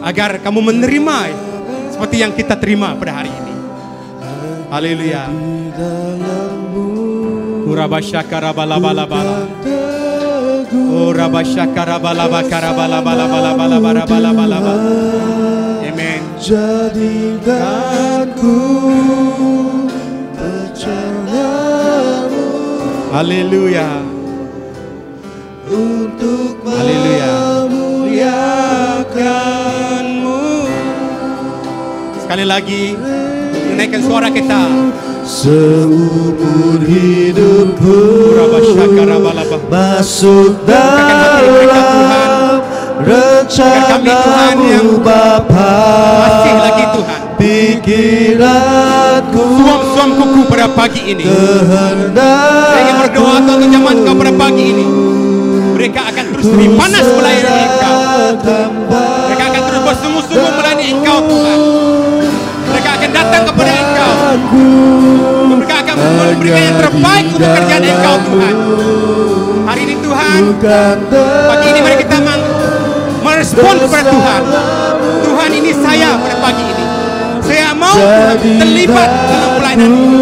agar kamu menerima seperti yang kita terima pada hari ini. Haleluya. Urabasyakarabalabala. Urabasyakarabalabakarabalabala. Amen. Jadikanku percayamu. Haleluya. Untuk memuliakanmu. Sekali lagi, menaikkan suara kita. Seumur hidupku masuk dalam rencanamu Bapa. Masih lagi Tuhan. Pikiranku Suam kuku pada pagi ini. Saya ingin berdoa untuk jemaat Engkau pada pagi ini. Mereka akan terus lebih panas melayani Engkau. Mereka akan terus bersungguh-sungguh melayani Engkau, Tuhan. Mereka akan datang kepada Engkau. Mereka akan memberikan yang terbaik untuk kerjaan Engkau, Tuhan. Hari ini Tuhan, pagi ini mari kita merespon kepada Tuhan. Tuhan, ini saya pada pagi ini. Saya mau terlibat dalam pelayanan ini.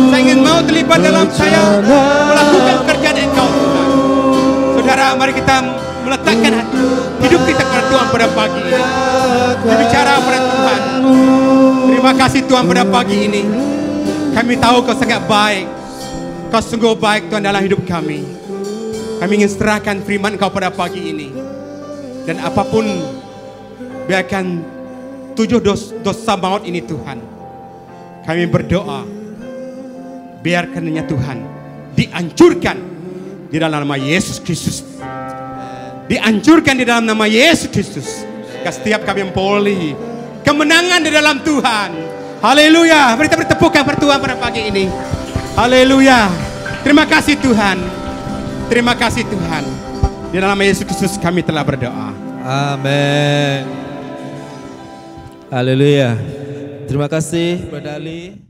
Saya ingin mau terlibat dalam saya melakukan pekerjaan Engkau, Tuhan. Saudara, mari kita meletakkan hidup kita kepada Tuhan pada pagi ini. Berbicara pada Tuhan. Terima kasih Tuhan pada pagi ini. Kami tahu Kau sangat baik. Kau sungguh baik Tuhan dalam hidup kami. Kami ingin serahkan firman Kau pada pagi ini. Dan apapun, biarkan 7 dosa maut ini Tuhan, kami berdoa, biarkannya Tuhan dihancurkan di dalam nama Yesus Kristus. Dihancurkan di dalam nama Yesus Kristus. Setiap kami memperoleh kemenangan di dalam Tuhan. Haleluya. Beri tepukan pada Tuhan pada pagi ini. Haleluya. Terima kasih Tuhan. Terima kasih Tuhan. Di dalam nama Yesus Kristus kami telah berdoa. Amin. Haleluya. Terima kasih Brother Ali.